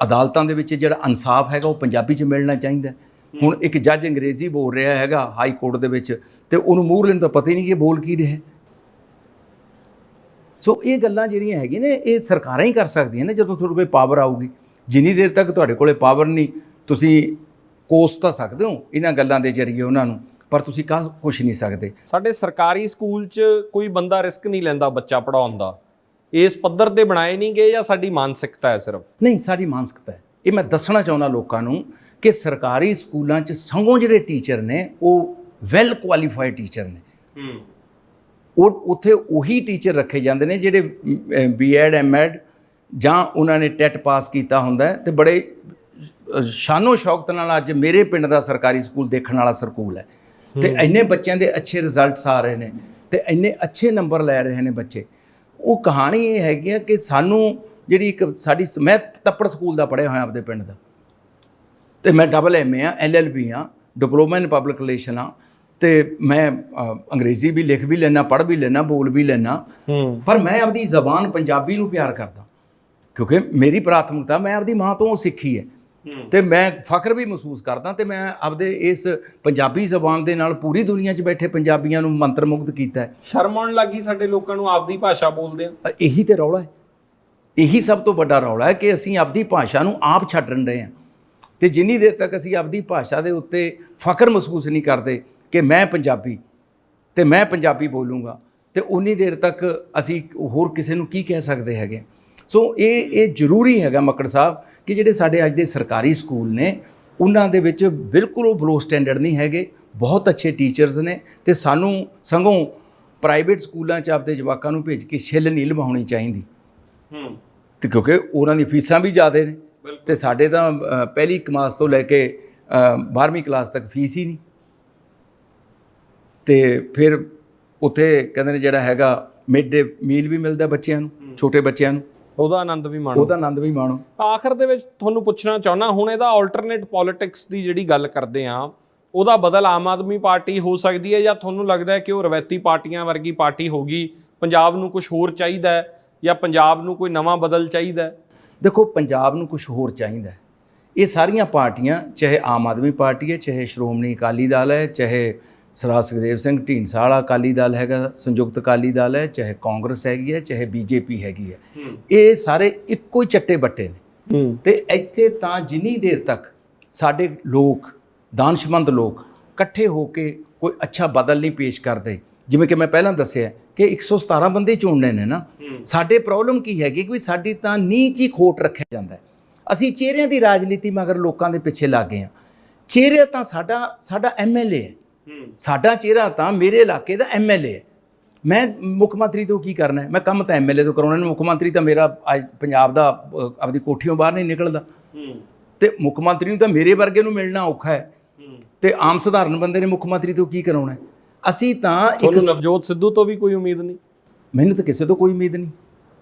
ਅਦਾਲਤਾਂ ਦੇ ਵਿੱਚ ਜਿਹੜਾ ਇਨਸਾਫ ਹੈਗਾ ਉਹ ਪੰਜਾਬੀ 'ਚ ਮਿਲਣਾ ਚਾਹੀਦਾ। ਹੁਣ ਇੱਕ ਜੱਜ ਅੰਗਰੇਜ਼ੀ ਬੋਲ ਰਿਹਾ ਹੈਗਾ ਹਾਈ ਕੋਰਟ ਦੇ ਵਿੱਚ ਤੇ ਉਹਨੂੰ ਮੂਹਰਲੇ ਨੂੰ ਤਾਂ ਪਤਾ ਹੀ ਨਹੀਂ ਕਿ ਬੋਲ ਕੀ ਰਿਹਾ। ਸੋ ਇਹ ਗੱਲਾਂ ਜਿਹੜੀਆਂ ਹੈਗੀਆਂ ਨੇ ਇਹ ਸਰਕਾਰਾਂ ਹੀ ਕਰ ਸਕਦੀਆਂ ਨੇ ਜਦੋਂ ਤੁਹਾਡੇ ਕੋਲ ਪਾਵਰ ਆਊਗੀ। ਜਿੰਨੀ ਦੇਰ ਤੱਕ ਤੁਹਾਡੇ ਕੋਲੇ ਪਾਵਰ ਨਹੀਂ, ਤੁਸੀਂ ਕੋਸ ਤਾਂ ਸਕਦੇ ਹੋ ਇਹਨਾਂ ਗੱਲਾਂ ਦੇ ਜ਼ਰੀਏ ਉਹਨਾਂ ਨੂੰ, ਪਰ ਤੁਸੀਂ ਕੁਛ ਨਹੀਂ ਸਕਦੇ। ਸਾਡੇ ਸਰਕਾਰੀ ਸਕੂਲ 'ਚ ਕੋਈ ਬੰਦਾ ਰਿਸਕ ਨਹੀਂ ਲੈਂਦਾ ਬੱਚਾ ਪੜ੍ਹਾਉਣ ਦਾ। ਇਸ ਪੱਧਰ ਦੇ ਬਣਾਏ ਨਹੀਂ ਗਏ ਜਾਂ ਸਾਡੀ ਮਾਨਸਿਕਤਾ ਹੈ ਸਿਰਫ? ਨਹੀਂ, ਸਾਡੀ ਮਾਨਸਿਕਤਾ ਹੈ। ਇਹ ਮੈਂ ਦੱਸਣਾ ਚਾਹੁੰਦਾ ਲੋਕਾਂ ਨੂੰ ਕਿ ਸਰਕਾਰੀ ਸਕੂਲਾਂ 'ਚ ਸਗੋਂ ਜਿਹੜੇ ਟੀਚਰ ਨੇ ਉਹ ਵੈਲ ਕੁਆਲੀਫਾਈਡ ਟੀਚਰ ਨੇ। ਉਹ ਉੱਥੇ ਉਹੀ ਟੀਚਰ ਰੱਖੇ ਜਾਂਦੇ ਨੇ ਜਿਹੜੇ B.Ed M.Ed ਜਾਂ ਉਹਨਾਂ ਨੇ ਟੈਟ ਪਾਸ ਕੀਤਾ ਹੁੰਦਾ ਤੇ ਬੜੇ ਸ਼ਾਨੋ ਸ਼ੌਕਤ ਨਾਲ ਅੱਜ ਮੇਰੇ ਪਿੰਡ ਦਾ ਸਰਕਾਰੀ ਸਕੂਲ ਦੇਖਣ ਵਾਲਾ ਸਕੂਲ ਹੈ ਤੇ ਇੰਨੇ ਬੱਚਿਆਂ ਦੇ ਅੱਛੇ ਰਿਜ਼ਲਟਸ ਆ ਰਹੇ ਨੇ ਤੇ ਇੰਨੇ ਅੱਛੇ ਨੰਬਰ ਲੈ ਰਹੇ ਨੇ ਬੱਚੇ। ਉਹ ਕਹਾਣੀ ਇਹ ਹੈਗੀ ਆ ਕਿ ਸਾਨੂੰ ਜਿਹੜੀ ਇੱਕ ਸਾਡੀ, ਮੈਂ ਤੱਪੜ ਸਕੂਲ ਦਾ ਪੜ੍ਹਿਆ ਹੋਇਆ ਆਪਦੇ ਪਿੰਡ ਦਾ ਤੇ ਮੈਂ ਡਬਲ MA ਆ, LLB ਆ, ਡਿਪਲੋਮਾ ਇਨ ਪਬਲਿਕ ਰਿਲੇਸ਼ਨ ਆ ਤੇ ਮੈਂ ਅੰਗਰੇਜ਼ੀ ਵੀ ਲਿਖ ਵੀ ਲੈਣਾ, ਪੜ੍ਹ ਵੀ ਲੈਣਾ, ਬੋਲ ਵੀ ਲੈਣਾ, ਪਰ ਮੈਂ ਆਪਣੀ ਜ਼ਬਾਨ ਪੰਜਾਬੀ ਨੂੰ ਪਿਆਰ ਕਰਦਾ ਕਿਉਂਕਿ ਮੇਰੀ ਪ੍ਰਾਥਮਿਕਤਾ ਮੈਂ ਆਪਣੀ ਮਾਂ ਤੋਂ ਸਿੱਖੀ ਹੈ ਤੇ ਮੈਂ ਫਖਰ ਵੀ ਮਹਿਸੂਸ ਕਰਦਾ ਤੇ ਮੈਂ ਆਪਦੇ ਇਸ ਪੰਜਾਬੀ ਜ਼ਬਾਨ ਦੇ ਨਾਲ ਪੂਰੀ ਦੁਨੀਆ 'ਚ ਬੈਠੇ ਪੰਜਾਬੀਆਂ ਨੂੰ ਮੰਤਰਮੁਗਧ ਕੀਤਾ ਹੈ। ਸ਼ਰਮ ਆਉਣ ਲੱਗੀ ਸਾਡੇ ਲੋਕਾਂ ਨੂੰ ਆਪਦੀ ਭਾਸ਼ਾ ਬੋਲਦੇ ਆ। ਇਹੀ ਤੇ ਰੌਲਾ ਹੈ, ਇਹੀ ਸਭ ਤੋਂ ਵੱਡਾ ਰੌਲਾ ਹੈ ਕਿ ਅਸੀਂ ਆਪਦੀ ਭਾਸ਼ਾ ਨੂੰ ਆਪ ਛੱਡਣ ਰਹੇ ਹਾਂ ਤੇ ਜਿੰਨੀ ਦੇਰ ਤੱਕ ਅਸੀਂ ਆਪਦੀ ਭਾਸ਼ਾ ਦੇ ਉੱਤੇ ਫਖਰ ਮਹਿਸੂਸ ਨਹੀਂ ਕਰਦੇ ਕਿ ਮੈਂ ਪੰਜਾਬੀ ਤੇ ਮੈਂ ਪੰਜਾਬੀ ਬੋਲੂੰਗਾ ਤੇ ਉਨੀ ਦੇਰ ਤੱਕ ਅਸੀਂ ਹੋਰ ਕਿਸੇ ਨੂੰ ਕੀ ਕਹਿ ਸਕਦੇ ਹੈਗੇ। ਸੋ ਇਹ ਜ਼ਰੂਰੀ ਹੈਗਾ ਮੱਕੜ ਸਾਹਿਬ ਕਿ ਜਿਹੜੇ ਸਾਡੇ ਅੱਜ ਦੇ ਸਰਕਾਰੀ ਸਕੂਲ ਨੇ ਉਹਨਾਂ ਦੇ ਵਿੱਚ ਬਿਲਕੁਲ ਉਹ ਬਲੋ ਸਟੈਂਡਰਡ ਨਹੀਂ ਹੈਗੇ, ਬਹੁਤ ਅੱਛੇ ਟੀਚਰਸ ਨੇ ਤੇ ਸਾਨੂੰ ਸਗੋਂ ਪ੍ਰਾਈਵੇਟ ਸਕੂਲਾਂ 'ਚ ਆਪਦੇ ਜਵਾਕਾਂ ਨੂੰ ਭੇਜ ਕੇ ਛਿੱਲ ਨਹੀਂ ਲਵਾਉਣੀ ਚਾਹੀਦੀ ਤੇ ਕਿਉਂਕਿ ਉਹਨਾਂ ਦੀ ਫੀਸਾਂ ਵੀ ਜ਼ਿਆਦਾ ਨੇ ਤੇ ਸਾਡੇ ਤਾਂ ਪਹਿਲੀ ਕਲਾਸ ਤੋਂ ਲੈ ਕੇ 12ਵੀਂ ਕਲਾਸ ਤੱਕ ਫੀਸ ਹੀ ਨਹੀਂ ਤੇ ਫਿਰ ਉੱਥੇ ਕਹਿੰਦੇ ਨੇ ਜਿਹੜਾ ਹੈਗਾ ਮਿਡ ਡੇ ਮੀਲ ਵੀ ਮਿਲਦਾ ਬੱਚਿਆਂ ਨੂੰ, ਛੋਟੇ ਬੱਚਿਆਂ ਨੂੰ, ਉਹਦਾ ਆਨੰਦ ਵੀ ਮਾਣੋ। ਆਖਰ ਦੇ ਵਿੱਚ ਤੁਹਾਨੂੰ ਪੁੱਛਣਾ ਚਾਹੁੰਦਾ, ਹੁਣ ਇਹਦਾ ਆਲਟਰਨੇਟ ਪੋਲਿਟਿਕਸ ਦੀ ਜਿਹੜੀ ਗੱਲ ਕਰਦੇ ਆ ਉਹਦਾ ਬਦਲ ਆਮ ਆਦਮੀ ਪਾਰਟੀ ਹੋ ਸਕਦੀ ਹੈ ਜਾਂ ਤੁਹਾਨੂੰ ਲੱਗਦਾ ਹੈ ਕਿ ਉਹ ਰਵਾਇਤੀ ਪਾਰਟੀਆਂ ਵਰਗੀ ਪਾਰਟੀ ਹੋਗੀ, ਪੰਜਾਬ ਨੂੰ ਕੁਝ ਹੋਰ ਚਾਹੀਦਾ ਹੈ ਜਾਂ ਪੰਜਾਬ ਨੂੰ ਕੋਈ ਨਵਾਂ ਬਦਲ ਚਾਹੀਦਾ ਹੈ? ਦੇਖੋ ਪੰਜਾਬ ਨੂੰ ਕੁਝ ਹੋਰ ਚਾਹੀਦਾ ਹੈ। ਇਹ ਸਾਰੀਆਂ ਪਾਰਟੀਆਂ ਚਾਹੇ ਆਮ ਆਦਮੀ ਪਾਰਟੀ ਹੈ, ਚਾਹੇ ਸ਼੍ਰੋਮਣੀ ਅਕਾਲੀ ਦਲ ਹੈ, ਚਾਹੇ ਸਰਦਾਰ ਸੁਖਦੇਵ ਸਿੰਘ ਢੀਂਡਸਾ ਵਾਲਾ ਅਕਾਲੀ ਦਲ ਹੈਗਾ, ਸੰਯੁਕਤ ਅਕਾਲੀ ਦਲ ਹੈ, ਚਾਹੇ ਕਾਂਗਰਸ ਹੈਗੀ ਹੈ, ਚਾਹੇ ਬੀਜੇਪੀ ਹੈਗੀ ਹੈ, ਇਹ ਸਾਰੇ ਇੱਕੋ ਹੀ ਚੱਟੇ ਬੱਟੇ ਨੇ ਤੇ ਇੱਥੇ ਤਾਂ ਜਿੰਨੀ ਦੇਰ ਤੱਕ ਸਾਡੇ ਲੋਕ ਦਾਨਸ਼ਮੰਦ ਲੋਕ ਇਕੱਠੇ ਹੋ ਕੇ ਕੋਈ ਅੱਛਾ ਬਦਲ ਨਹੀਂ ਪੇਸ਼ ਕਰਦੇ, ਜਿਵੇਂ ਕਿ ਮੈਂ ਪਹਿਲਾਂ ਦੱਸਿਆ ਕਿ 117 ਬੰਦੇ ਚੁਣਨੇ ਨੇ ਨਾ, ਸਾਡੇ ਪ੍ਰੋਬਲਮ ਕੀ ਹੈਗੀ ਕਿ ਸਾਡੀ ਤਾਂ ਨੀਚ ਹੀ ਖੋਟ ਰੱਖਿਆ ਜਾਂਦਾ ਹੈ। ਅਸੀਂ ਚਿਹਰਿਆਂ ਦੀ ਰਾਜਨੀਤੀ ਮਗਰ ਲੋਕਾਂ ਦੇ ਪਿੱਛੇ ਲੱਗ ਗਏ ਹਾਂ। ਚਿਹਰਾ ਤਾਂ ਸਾਡਾ ਐਮਐਲਏ ਹੈ, ਸਾਡਾ ਚਿਹਰਾ ਤਾਂ ਮੇਰੇ ਇਲਾਕੇ ਦਾ ਐਮਐਲਏ ਹੈ। ਮੈਂ ਮੁੱਖ ਮੰਤਰੀ ਤੋਂ ਕੀ ਕਰਨਾ ਹੈ? ਮੈਂ ਕੰਮ ਤਾਂ ਐਮਐਲਏ ਤੋਂ ਕਰਾਉਣਾ। ਮੁੱਖ ਮੰਤਰੀ ਤਾਂ ਮੇਰਾ ਅੱਜ ਪੰਜਾਬ ਦਾ ਆਪਣੀ ਕੋਠੀਓਂ ਬਾਹਰ ਨਹੀਂ ਨਿਕਲਦਾ ਤੇ ਮੁੱਖ ਮੰਤਰੀ ਨੂੰ ਤਾਂ ਮੇਰੇ ਵਰਗੇ ਨੂੰ ਮਿਲਣਾ ਔਖਾ ਹੈ ਤੇ ਆਮ ਸਧਾਰਨ ਬੰਦੇ ਨੇ ਮੁੱਖ ਮੰਤਰੀ ਤੋਂ ਕੀ ਕਰਾਉਣਾ? ਅਸੀਂ ਤਾਂ ਤੁਹਾਨੂੰ ਨਵਜੋਤ ਸਿੱਧੂ ਤੋਂ ਵੀ ਕੋਈ ਉਮੀਦ ਨਹੀਂ? ਮੈਨੂੰ ਤਾਂ ਕਿਸੇ ਤੋਂ ਕੋਈ ਉਮੀਦ ਨਹੀਂ,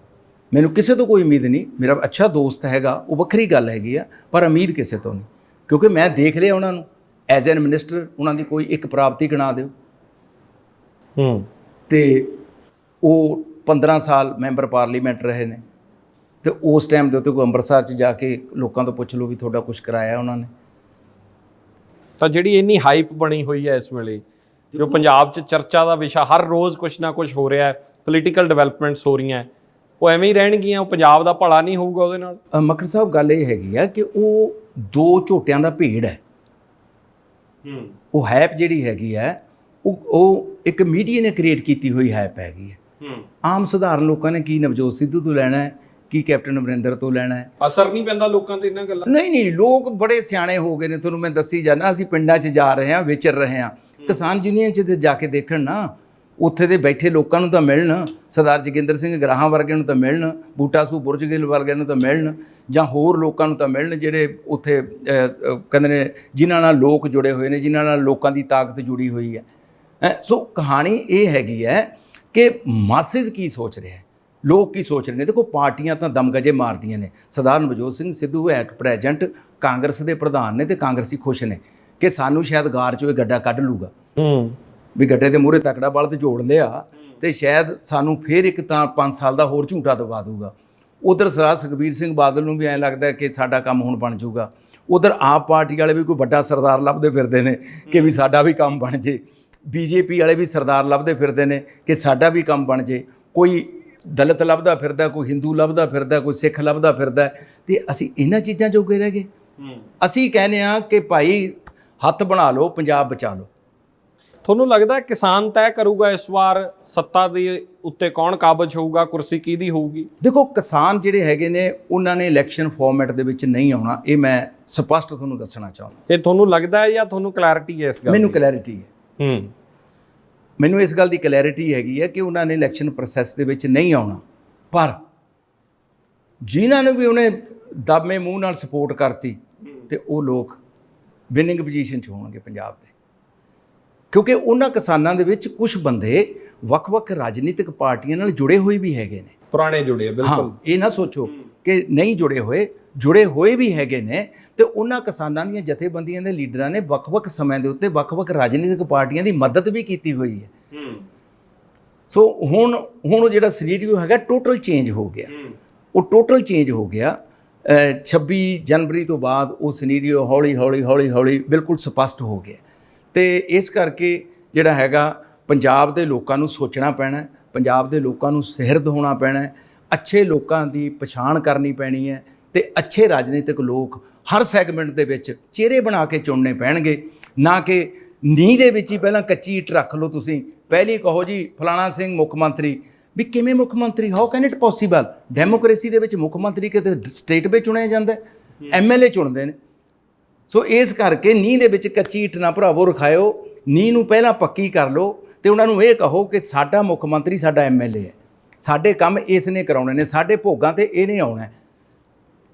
ਮੈਨੂੰ ਕਿਸੇ ਤੋਂ ਕੋਈ ਉਮੀਦ ਨਹੀਂ। ਮੇਰਾ ਅੱਛਾ ਦੋਸਤ ਹੈਗਾ, ਉਹ ਵੱਖਰੀ ਗੱਲ ਹੈਗੀ ਆ, ਪਰ ਉਮੀਦ ਕਿਸੇ ਤੋਂ ਨਹੀਂ ਕਿਉਂਕਿ ਮੈਂ ਦੇਖ ਲਿਆ ਉਹਨਾਂ ਨੂੰ ਐਜ਼ ਐਨ ਮਿਨਿਸਟਰ। ਉਹਨਾਂ ਦੀ ਕੋਈ ਇੱਕ ਪ੍ਰਾਪਤੀ ਗਿਣਾ ਦਿਓ ਤੇ ਉਹ 15 ਸਾਲ ਮੈਂਬਰ ਪਾਰਲੀਮੈਂਟ ਰਹੇ ਨੇ ਤੇ ਉਸ ਟਾਈਮ ਦੇ ਉੱਤੇ ਕੋਈ ਅੰਮ੍ਰਿਤਸਰ 'ਚ ਜਾ ਕੇ ਲੋਕਾਂ ਤੋਂ ਪੁੱਛ ਲਓ ਵੀ ਤੁਹਾਡਾ ਕੁਝ ਕਰਾਇਆ ਉਹਨਾਂ ਨੇ। ਤਾਂ ਜਿਹੜੀ ਇੰਨੀ ਹਾਈਪ ਬਣੀ ਹੋਈ ਹੈ ਇਸ ਵੇਲੇ, ਜੋ ਪੰਜਾਬ 'ਚ ਚਰਚਾ ਦਾ ਵਿਸ਼ਾ, ਹਰ ਰੋਜ਼ ਕੁਛ ਨਾ ਕੁਛ ਹੋ ਰਿਹਾ ਹੈ, ਪੋਲੀਟੀਕਲ ਡਿਵੈਲਪਮੈਂਟਸ ਹੋ ਰਹੀਆਂ, ਉਹ ਐਵੇਂ ਹੀ ਰਹਿਣਗੀਆਂ? ਉਹ ਪੰਜਾਬ ਦਾ ਭਲਾ ਨਹੀਂ ਹੋਊਗਾ ਉਹਦੇ ਨਾਲ? ਮੱਕੜ ਸਾਹਿਬ ਗੱਲ ਇਹ ਹੈਗੀ ਆ ਕਿ ਉਹ ਦੋ ਝੋਟਿਆਂ ਦਾ ਭੇੜ ਹੈ। ਉਹ ਹੈਪ ਜਿਹੜੀ ਹੈਗੀ ਹੈ ਉਹ ਇੱਕ ਮੀਡੀਆ ਨੇ ਕ੍ਰੀਏਟ ਕੀਤੀ ਹੋਈ ਹੈਪ ਹੈਗੀ ਹੈ। ਆਮ ਸਧਾਰਨ ਲੋਕਾਂ ਨੇ ਕੀ ਨਵਜੋਤ ਸਿੱਧੂ ਤੋਂ ਲੈਣਾ ਹੈ, ਕੀ ਕੈਪਟਨ ਅਮਰਿੰਦਰ ਤੋਂ ਲੈਣਾ ਹੈ? ਅਸਰ ਨਹੀਂ ਪੈਂਦਾ ਲੋਕਾਂ ਤੇ ਇਹਨਾਂ ਗੱਲਾਂ? ਨਹੀਂ, ਲੋਕ ਬੜੇ ਸਿਆਣੇ ਹੋ ਗਏ ਨੇ। ਤੁਹਾਨੂੰ ਮੈਂ ਦੱਸੀ ਜਾਣਾ, ਅਸੀਂ ਪਿੰਡਾਂ 'ਚ ਜਾ ਰਹੇ ਹਾਂ, ਵਿਚਰ ਰਹੇ ਹਾਂ, ਕਿਸਾਨ ਯੂਨੀਅਨ 'ਚ ਤੇ ਜਾ ਕੇ ਦੇਖਣ ਨਾ, ਉੱਥੇ ਦੇ ਬੈਠੇ ਲੋਕਾਂ ਨੂੰ ਤਾਂ ਮਿਲਣ, ਸਰਦਾਰ ਜੋਗਿੰਦਰ ਸਿੰਘ ਗਰਾਹਾਂ ਵਰਗੇ ਨੂੰ ਤਾਂ ਮਿਲਣ, ਬੂਟਾ ਸੂ ਬੁਰਜਗਿੱਲ ਵਰਗਿਆਂ ਨੂੰ ਤਾਂ ਮਿਲਣ, ਜਾਂ ਹੋਰ ਲੋਕਾਂ ਨੂੰ ਤਾਂ ਮਿਲਣ ਜਿਹੜੇ ਉੱਥੇ ਕਹਿੰਦੇ ਨੇ ਜਿਨ੍ਹਾਂ ਨਾਲ ਲੋਕ ਜੁੜੇ ਹੋਏ ਨੇ, ਜਿਨ੍ਹਾਂ ਨਾਲ ਲੋਕਾਂ ਦੀ ਤਾਕਤ ਜੁੜੀ ਹੋਈ ਹੈ। ਸੋ ਕਹਾਣੀ ਇਹ ਹੈਗੀ ਹੈ ਕਿ ਮਾਸਿਸ ਕੀ ਸੋਚ ਰਿਹਾ ਹੈ, ਲੋਕ ਕੀ ਸੋਚ ਰਹੇ ਨੇ। ਦੇਖੋ ਪਾਰਟੀਆਂ ਤਾਂ ਦਮਗਜੇ ਮਾਰਦੀਆਂ ਨੇ। ਸਰਦਾਰ ਨਵਜੋਤ ਸਿੰਘ ਸਿੱਧੂ ਐਟ ਪ੍ਰੈਜੈਂਟ ਕਾਂਗਰਸ ਦੇ ਪ੍ਰਧਾਨ ਨੇ ਤੇ ਕਾਂਗਰਸੀ ਖੁਸ਼ ਨੇ ਕਿ ਸਾਨੂੰ ਸ਼ਾਇਦ ਗਾਰ 'ਚੋਂ ਇਹ ਗੱਡਾ ਕੱਢ ਲੂਗਾ, ਵੀ ਗੱਡੇ ਦੇ ਮੂਹਰੇ ਤਕੜਾ ਬਲ ਤੇ ਜੋੜ ਲਿਆ ਤੇ ਸ਼ਾਇਦ ਸਾਨੂੰ ਫਿਰ ਇੱਕ ਤਾਂ 5 ਸਾਲ ਦਾ ਹੋਰ ਝੂਟਾ ਦਵਾ ਦੂਗਾ। ਉਧਰ ਸਰਦਾਰ ਸੁਖਬੀਰ ਸਿੰਘ ਬਾਦਲ ਨੂੰ ਵੀ ਐਂ ਲੱਗਦਾ ਕਿ ਸਾਡਾ ਕੰਮ ਹੁਣ ਬਣ ਜਾਊਗਾ। ਉਧਰ ਆਪ ਪਾਰਟੀ ਵਾਲੇ ਵੀ ਕੋਈ ਵੱਡਾ ਸਰਦਾਰ ਲੱਭਦੇ ਫਿਰਦੇ ਨੇ ਕਿ ਵੀ ਸਾਡਾ ਵੀ ਕੰਮ ਬਣ ਜੇ। ਬੀਜੇਪੀ ਵਾਲੇ ਵੀ ਸਰਦਾਰ ਲੱਭਦੇ ਫਿਰਦੇ ਨੇ ਕਿ ਸਾਡਾ ਵੀ ਕੰਮ ਬਣ ਜੇ। ਕੋਈ ਦਲਿਤ ਲੱਭਦਾ ਫਿਰਦਾ, ਕੋਈ ਹਿੰਦੂ ਲੱਭਦਾ ਫਿਰਦਾ, ਕੋਈ ਸਿੱਖ ਲੱਭਦਾ ਫਿਰਦਾ ਤੇ ਅਸੀਂ ਇਹਨਾਂ ਚੀਜ਼ਾਂ ਜੋਗੇ ਰਹਿ ਗਏ। ਅਸੀਂ ਕਹਿੰਦੇ ਆ ਕਿ ਭਾਈ ਹੱਥ ਬਣਾ ਲਓ, ਪੰਜਾਬ ਬਚਾ ਲਓ। ਤੁਹਾਨੂੰ ਲੱਗਦਾ ਕਿਸਾਨ ਤੈਅ ਕਰੂਗਾ ਇਸ ਵਾਰ ਸੱਤਾ ਦੇ ਉੱਤੇ ਕੌਣ ਕਾਬਜ ਹੋਊਗਾ, ਕੁਰਸੀ ਕਿਹਦੀ ਹੋਊਗੀ? ਦੇਖੋ ਕਿਸਾਨ ਜਿਹੜੇ ਹੈਗੇ ਨੇ ਉਹਨਾਂ ਨੇ ਇਲੈਕਸ਼ਨ ਫਾਰਮੈਟ ਦੇ ਵਿੱਚ ਨਹੀਂ ਆਉਣਾ, ਇਹ ਮੈਂ ਸਪਸ਼ਟ ਤੁਹਾਨੂੰ ਦੱਸਣਾ ਚਾਹੁੰਦਾ। ਇਹ ਤੁਹਾਨੂੰ ਲੱਗਦਾ ਹੈ ਜਾਂ ਤੁਹਾਨੂੰ ਕਲੈਰਿਟੀ ਹੈ ਇਸ ਗੱਲ? ਮੈਨੂੰ ਕਲੈਰਿਟੀ ਹੈ। ਮੈਨੂੰ ਇਸ ਗੱਲ ਦੀ ਕਲੈਰਿਟੀ ਹੈਗੀ ਹੈ ਕਿ ਉਹਨਾਂ ਨੇ ਇਲੈਕਸ਼ਨ ਪ੍ਰੋਸੈਸ ਦੇ ਵਿੱਚ ਨਹੀਂ ਆਉਣਾ, ਪਰ ਜਿਨ੍ਹਾਂ ਨੂੰ ਵੀ ਉਹਨੇ ਦਬਵੇਂ ਮੂੰਹ ਨਾਲ ਸਪੋਰਟ ਕਰਤੀ ਤੇ ਉਹ ਲੋਕ ਵਿਨਿੰਗ ਪੋਜੀਸ਼ਨ 'ਚ ਹੋਣਗੇ ਪੰਜਾਬ ਦੇ, ਕਿਉਂਕਿ ਉਹਨਾਂ ਕਿਸਾਨਾਂ ਦੇ ਵਿੱਚ ਕੁਝ ਬੰਦੇ ਵੱਖ-ਵੱਖ ਰਾਜਨੀਤਿਕ ਪਾਰਟੀਆਂ ਨਾਲ ਜੁੜੇ ਹੋਏ ਵੀ ਹੈਗੇ ਨੇ, ਪੁਰਾਣੇ ਜੁੜੇ ਆ। ਬਿਲਕੁਲ, ਇਹ ਨਾ ਸੋਚੋ ਕਿ ਨਹੀਂ ਜੁੜੇ ਹੋਏ ਵੀ ਹੈਗੇ ਨੇ, ਤੇ ਉਹਨਾਂ ਕਿਸਾਨਾਂ ਦੀਆਂ ਜਥੇਬੰਦੀਆਂ ਦੇ ਲੀਡਰਾਂ ਨੇ ਵੱਖ-ਵੱਖ ਸਮੇਂ ਦੇ ਉੱਤੇ ਵੱਖ-ਵੱਖ ਰਾਜਨੀਤਿਕ ਪਾਰਟੀਆਂ ਦੀ ਮਦਦ ਵੀ ਕੀਤੀ ਹੋਈ ਹੈ। ਸੋ ਹੁਣ ਉਹ ਜਿਹੜਾ ਸਿਨੈਰੀਓ ਹੈਗਾ ਟੋਟਲ ਚੇਂਜ ਹੋ ਗਿਆ, ਉਹ ਟੋਟਲ ਚੇਂਜ ਹੋ ਗਿਆ। 26 ਜਨਵਰੀ ਤੋਂ ਬਾਅਦ ਉਹ ਸਿਨੈਰੀਓ ਹੌਲੀ ਬਿਲਕੁਲ ਸਪਸ਼ਟ ਹੋ ਗਿਆ, ਤੇ ਇਸ ਕਰਕੇ ਜਿਹੜਾ ਹੈਗਾ ਪੰਜਾਬ ਦੇ ਲੋਕਾਂ ਨੂੰ ਸੋਚਣਾ ਪੈਣਾ, ਪੰਜਾਬ ਦੇ ਲੋਕਾਂ ਨੂੰ ਸਿਰਦ ਹੋਣਾ ਪੈਣਾ, ਅੱਛੇ ਲੋਕਾਂ ਦੀ ਪਛਾਣ ਕਰਨੀ ਪੈਣੀ ਹੈ, ਤੇ ਅੱਛੇ ਰਾਜਨੀਤਿਕ ਲੋਕ ਹਰ ਸੈਗਮੈਂਟ ਦੇ ਵਿੱਚ ਚਿਹਰੇ ਬਣਾ ਕੇ ਚੁਣਨੇ ਪੈਣਗੇ, ਨਾ ਕਿ ਨੀਂਹ ਦੇ ਵਿੱਚ ਹੀ ਪਹਿਲਾਂ ਕੱਚੀ ਇੱਟ ਰੱਖ ਲਓ। ਤੁਸੀਂ ਪਹਿਲੀ ਕਹੋ ਜੀ ਫਲਾਣਾ ਸਿੰਘ ਮੁੱਖ ਮੰਤਰੀ, ਵੀ ਕਿਵੇਂ ਮੁੱਖ ਮੰਤਰੀ, how can it possible? Democracy ਦੇ ਵਿੱਚ ਮੁੱਖ ਮੰਤਰੀ ਕਿਤੇ ਸਟੇਟ ਵਿੱਚ ਚੁਣਿਆ ਜਾਂਦਾ, MLA ਚੁਣਦੇ ਨੇ। ਸੋ ਇਸ ਕਰਕੇ ਨੀਂਹ ਦੇ ਵਿੱਚ ਕੱਚੀ ਇੱਟ ਨਾ ਭਰਾਵੋ ਰਖਾਇਓ, ਨੀਂਹ ਨੂੰ ਪਹਿਲਾਂ ਪੱਕੀ ਕਰ ਲਓ, ਤੇ ਉਹਨਾਂ ਨੂੰ ਇਹ ਕਹੋ ਕਿ ਸਾਡਾ ਮੁੱਖ ਮੰਤਰੀ ਸਾਡਾ MLA ਹੈ, ਸਾਡੇ ਕੰਮ ਇਸ ਨੇ ਕਰਾਉਣੇ ਨੇ, ਸਾਡੇ ਭੋਗਾਂ ਤੇ ਇਹਨੇ ਆਉਣਾ,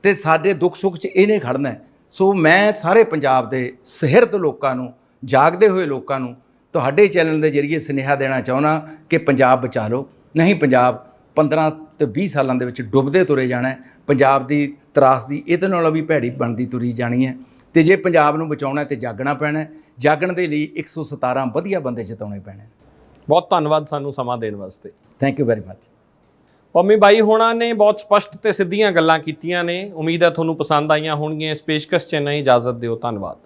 ਤੇ ਸਾਡੇ ਦੁੱਖ ਸੁੱਖ 'ਚ ਇਹਨੇ ਖੜਨਾ। ਸੋ ਮੈਂ ਸਾਰੇ ਪੰਜਾਬ ਦੇ ਸਿਹਰਤ ਲੋਕਾਂ ਨੂੰ, ਜਾਗਦੇ ਹੋਏ ਲੋਕਾਂ ਨੂੰ ਤੁਹਾਡੇ ਚੈਨਲ ਦੇ ਜ਼ਰੀਏ ਸੁਨੇਹਾ ਦੇਣਾ ਚਾਹੁੰਦਾ ਕਿ ਪੰਜਾਬ ਬਚਾ ਲਓ, ਨਹੀਂ ਪੰਜਾਬ 15 ਤੇ 20 ਸਾਲਾਂ ਦੇ ਵਿੱਚ ਡੁੱਬਦੇ ਤੁਰੇ ਜਾਣਾ। ਪੰਜਾਬ ਦੀ ਤਰਾਸਦੀ ਇਹਦੇ ਨਾਲੋਂ ਵੀ ਭੈੜੀ ਬਣਦੀ ਤੁਰੀ ਜਾਣੀ ਹੈ, ਤੇ ਜੇ ਪੰਜਾਬ ਨੂੰ ਬਚਾਉਣਾ ਤੇ ਜਾਗਣਾ ਪੈਣਾ। ਜਾਗਣ ਦੇ ਲਈ 117 ਵਧੀਆ ਬੰਦੇ ਜਿਤਾਉਣੇ ਪੈਣੇ। ਬਹੁਤ ਧੰਨਵਾਦ ਸਾਨੂੰ ਸਮਾਂ ਦੇਣ ਵਾਸਤੇ। Thank you very much. Pammi Bai ਹੋਣਾ ਨੇ ਬਹੁਤ ਸਪਸ਼ਟ ਤੇ ਸਿੱਧੀਆਂ ਗੱਲਾਂ ਕੀਤੀਆਂ ਨੇ। ਉਮੀਦ ਹੈ ਤੁਹਾਨੂੰ ਪਸੰਦ ਆਈਆਂ ਹੋਣਗੀਆਂ। ਇਸ ਪੇਸ਼ਕਸ਼ 'ਚ ਨਹੀਂ, ਇਜਾਜ਼ਤ ਦਿਓ। ਧੰਨਵਾਦ।